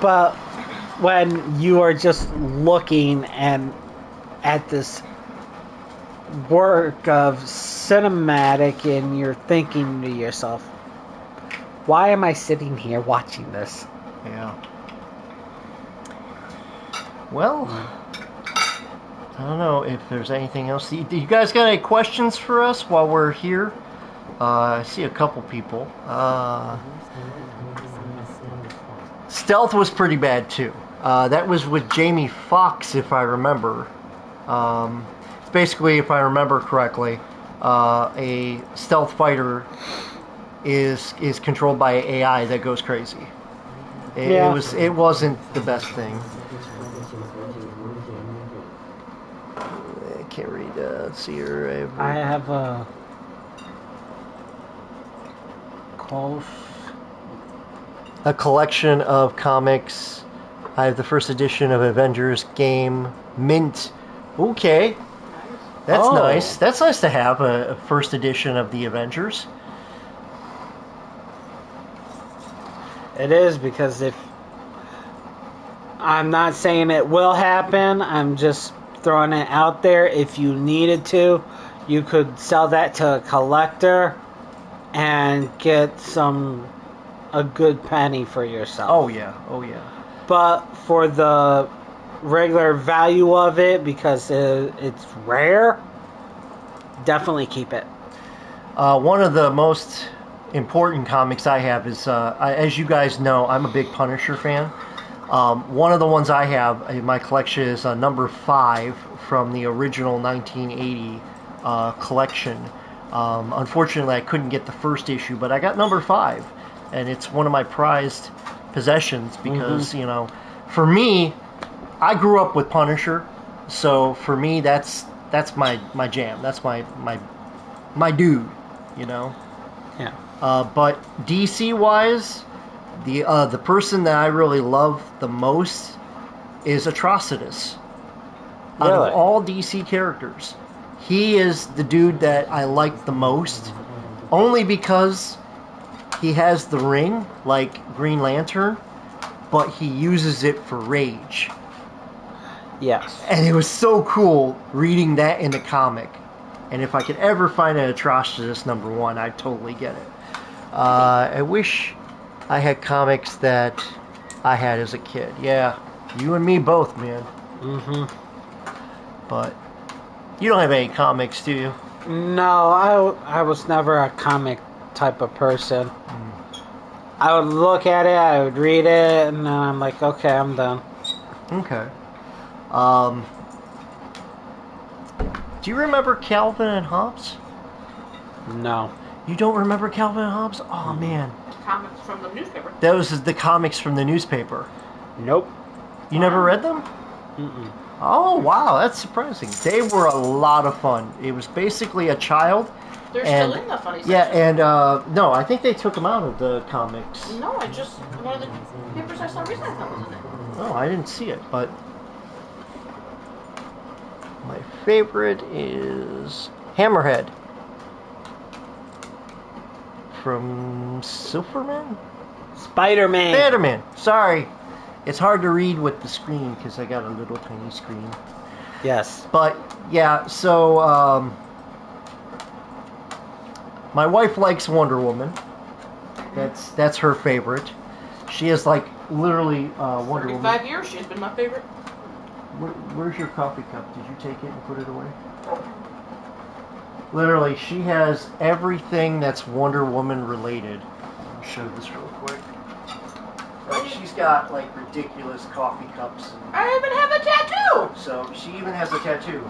But when you are just looking and at this work of cinematic and you're thinking to yourself, why am I sitting here watching this? Yeah. Well, I don't know if there's anything else. Do you guys got any questions for us while we're here? I see a couple people. Stealth was pretty bad too. That was with Jamie Foxx, if I remember. Basically, if I remember correctly, a stealth fighter is controlled by AI that goes crazy. Yeah. It wasn't the best thing. I can't read. Let's see here. I have a close. A collection of comics. I have the first edition of Avengers game Mint. Okay, that's nice. That's nice to have a first edition of the Avengers. It is, because if I'm not saying it will happen, I'm just throwing it out there. If you needed to, you could sell that to a collector and get a good penny for yourself. Oh yeah. But for the regular value of it, because it's rare, definitely keep it. One of the most important comics I have is, as you guys know, I'm a big Punisher fan. One of the ones I have in my collection is number 5 from the original 1980 collection. Unfortunately, I couldn't get the first issue, but I got number 5, and it's one of my prized possessions because, for me, I grew up with Punisher, so for me, that's my jam. That's my dude, Yeah. But DC-wise, the person that I really love the most is Atrocitus. Out Really? of all DC characters, he is the dude that I like the most, only because he has the ring like Green Lantern, but he uses it for rage. Yes. And it was so cool reading that in the comic. And if I could ever find an Atrocitus number 1, I'd totally get it. I wish I had comics that I had as a kid. Yeah, you and me both, man. Mm-hmm. But you don't have any comics, do you? No, I was never a comic type of person. I would look at it, I would read it, and then I'm like, okay, I'm done. Okay. Do you remember Calvin and Hobbes? No. You don't remember Calvin and Hobbes? Oh, man. Comics from the newspaper. That was the comics from the newspaper. Nope. You never read them? Mm-mm. Oh, wow, that's surprising. They were a lot of fun. It was basically a child. They're still in the funny section. Yeah, and no, I think they took them out of the comics. No, one of the papers I saw recently I thought was in it. No, I didn't see it, but my favorite is Hammerhead from Superman? Spider-Man. Spider-Man. Sorry. It's hard to read with the screen because I got a little tiny screen. Yes. But, yeah, so, my wife likes Wonder Woman. That's her favorite. She is, like, literally Wonder Woman. 35 years, she's been my favorite. Where's your coffee cup? Did you take it and put it away? Literally, she has everything that's Wonder Woman related. I'll show this real quick. Like, she's got like ridiculous coffee cups. I even have a tattoo! So she even has a tattoo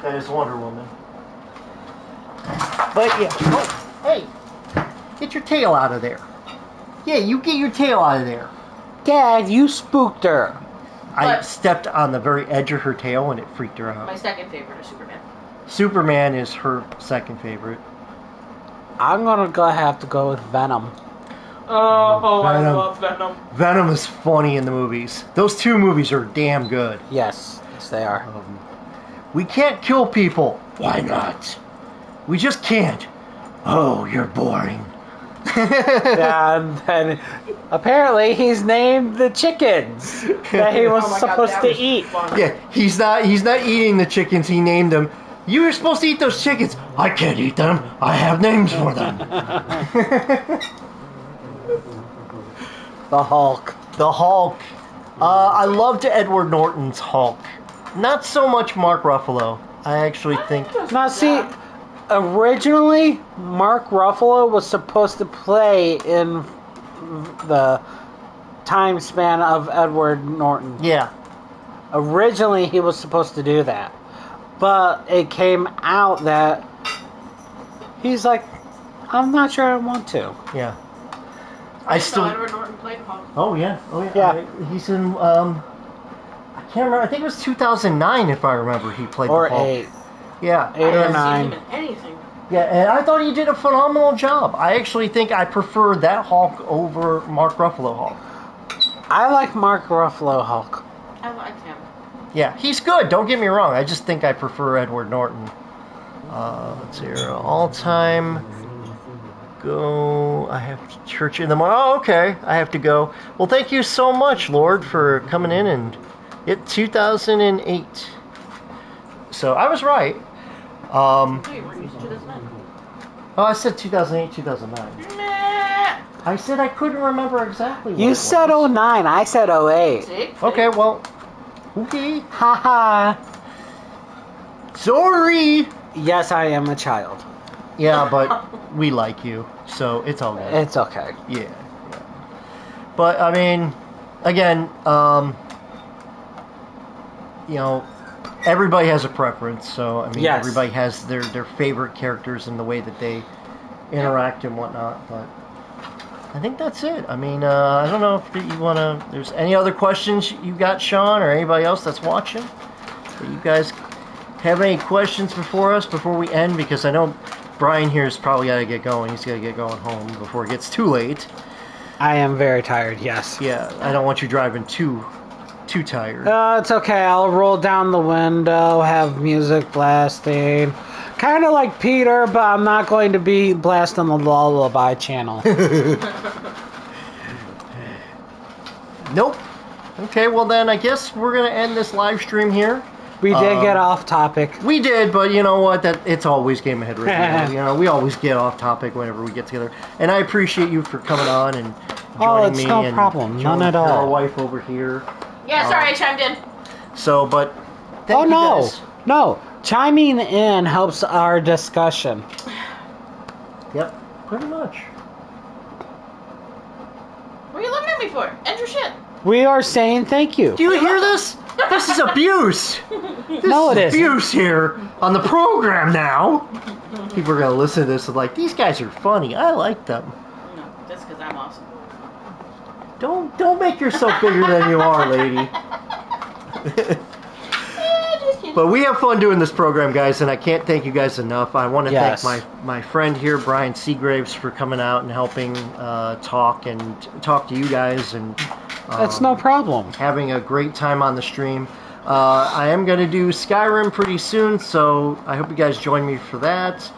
that is Wonder Woman. But yeah, oh, hey, get your tail out of there. Yeah, you get your tail out of there. Dad, you spooked her. I stepped on the very edge of her tail and it freaked her out. My second favorite is Superman. Superman is her second favorite. I'm gonna have to go with Venom. Oh, I Venom. love Venom. Venom is funny in the movies. Those two movies are damn good. Yes, they are. We can't kill people. Why not? We just can't. Oh, you're boring. And then apparently he's named the chickens that he was supposed to eat. Funny. Yeah, he's not eating the chickens. He named them. You were supposed to eat those chickens. I can't eat them. I have names for them. The Hulk. The Hulk. I loved Edward Norton's Hulk. Not so much Mark Ruffalo. I actually think. Now see, originally Mark Ruffalo was supposed to play in the time span of Edward Norton. Yeah. Originally he was supposed to do that. But it came out that he's like, I'm not sure I want to. Yeah. I still Edward Norton played Hulk. Oh yeah. Oh yeah. Yeah. He's in. I can't remember. I think it was 2009, if I remember. He played Or the Hulk. 8. Yeah. 8 or I haven't 9. seen him in anything. Yeah, and I thought he did a phenomenal job. I actually think I prefer that Hulk over Mark Ruffalo Hulk. I like Mark Ruffalo Hulk. I like him. Yeah, he's good. Don't get me wrong. I just think I prefer Edward Norton. Let's see here. All time. Go. I have church in the morning. Oh, okay. I have to go. Well, thank you so much, Lord, for coming in and it 2008. So I was right. No, you weren't. You said 2009. Oh, I said 2008, 2009. Nah. I said I couldn't remember exactly. What You it said was. 09. I said 08. See? Okay, well, okay. Haha. Sorry. Yes, I am a child. Yeah, but we like you, so it's all good. It's okay. Yeah. But I mean, again, you know, everybody has a preference. So I mean, Yes. everybody has their favorite characters and the way that they interact and whatnot. But I think that's it. I mean, I don't know if you want to. There's any other questions you got, Sean, or anybody else that's watching? That you guys have any questions before we end? Because I know Brian here's probably got to get going. He's got to get going home before it gets too late. I am very tired, yes. Yeah, I don't want you driving too tired. It's okay. I'll roll down the window, have music blasting. Kind of like Peter, but I'm not going to be blasting the Lullaby channel. Nope. Okay, well then I guess we're going to end this live stream here. We did get off topic. We did, but you know what? That it's always Game Ahead Radio. You know, we always get off topic whenever we get together. And I appreciate you for coming on and joining it's me. no and problem. None at Our all. wife over here. Yeah, sorry, I chimed in. So, but thank Oh, you no. guys. No. Chiming in helps our discussion. Yep, pretty much. What are you looking at me for? End your shit. We are saying thank you. Do you hear this? This is abuse. No, This it is isn't. abuse here on the program now. People are gonna listen to this and like, these guys are funny. I like them. No, that's because I'm awesome. Don't make yourself bigger than you are, lady. Just kidding. But we have fun doing this program, guys, and I can't thank you guys enough. I want to Yes. thank my friend here, Brian Seagraves, for coming out and helping talk to you guys and That's no problem. having a great time on the stream. I am going to do Skyrim pretty soon, so I hope you guys join me for that.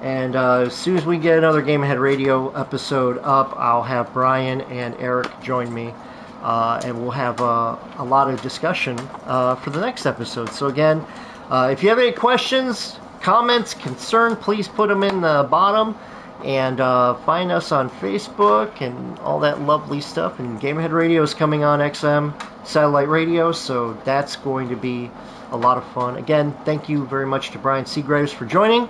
And as soon as we get another Game Ahead Radio episode up, I'll have Brian and Eric join me. And we'll have a lot of discussion for the next episode. So again, if you have any questions, comments, concern, please put them in the bottom. And find us on Facebook and all that lovely stuff. And Game Ahead Radio is coming on XM satellite radio, so that's going to be a lot of fun. Again, thank you very much to Brian Seagraves for joining.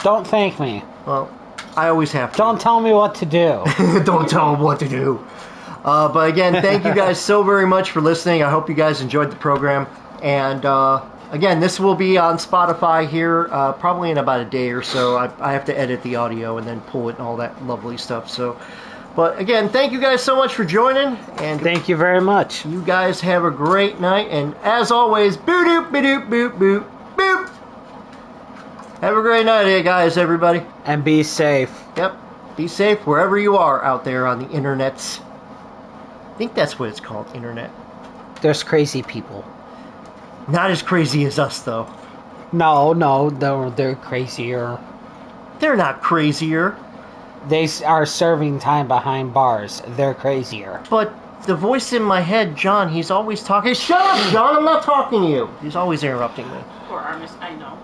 Don't thank me. Well, I always have to. Don't tell me what to do. Don't tell them what to do. But again, thank you guys so very much for listening. I hope you guys enjoyed the program. And again, this will be on Spotify here probably in about a day or so. I have to edit the audio and then pull it and all that lovely stuff. So, but again, thank you guys so much for joining. And Thank you very much. you guys have a great night. And as always, boop doop boop boop boop boop. Have a great night, guys, everybody. And be safe. Yep. Be safe wherever you are out there on the internets. I think that's what it's called, internet. There's crazy people. Not as crazy as us, though. No, they're crazier. They're not crazier. They are serving time behind bars. They're crazier. But the voice in my head, John, he's always talking. Shut up, John, I'm not talking to you. He's always interrupting me. Poor Armis, I know.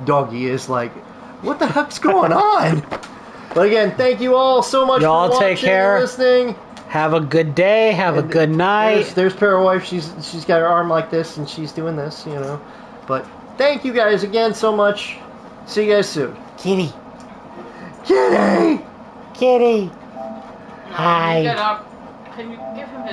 Doggy is like, what the heck's going on? But again, thank you all so much Y'all for watching take care. and listening. Have a good day. Have a good night. There's Parawife. She's got her arm like this, and she's doing this, you know. But thank you guys again so much. See you guys soon. Kitty. Kitty! Kitty. No, Hi. Get up. Can you give him his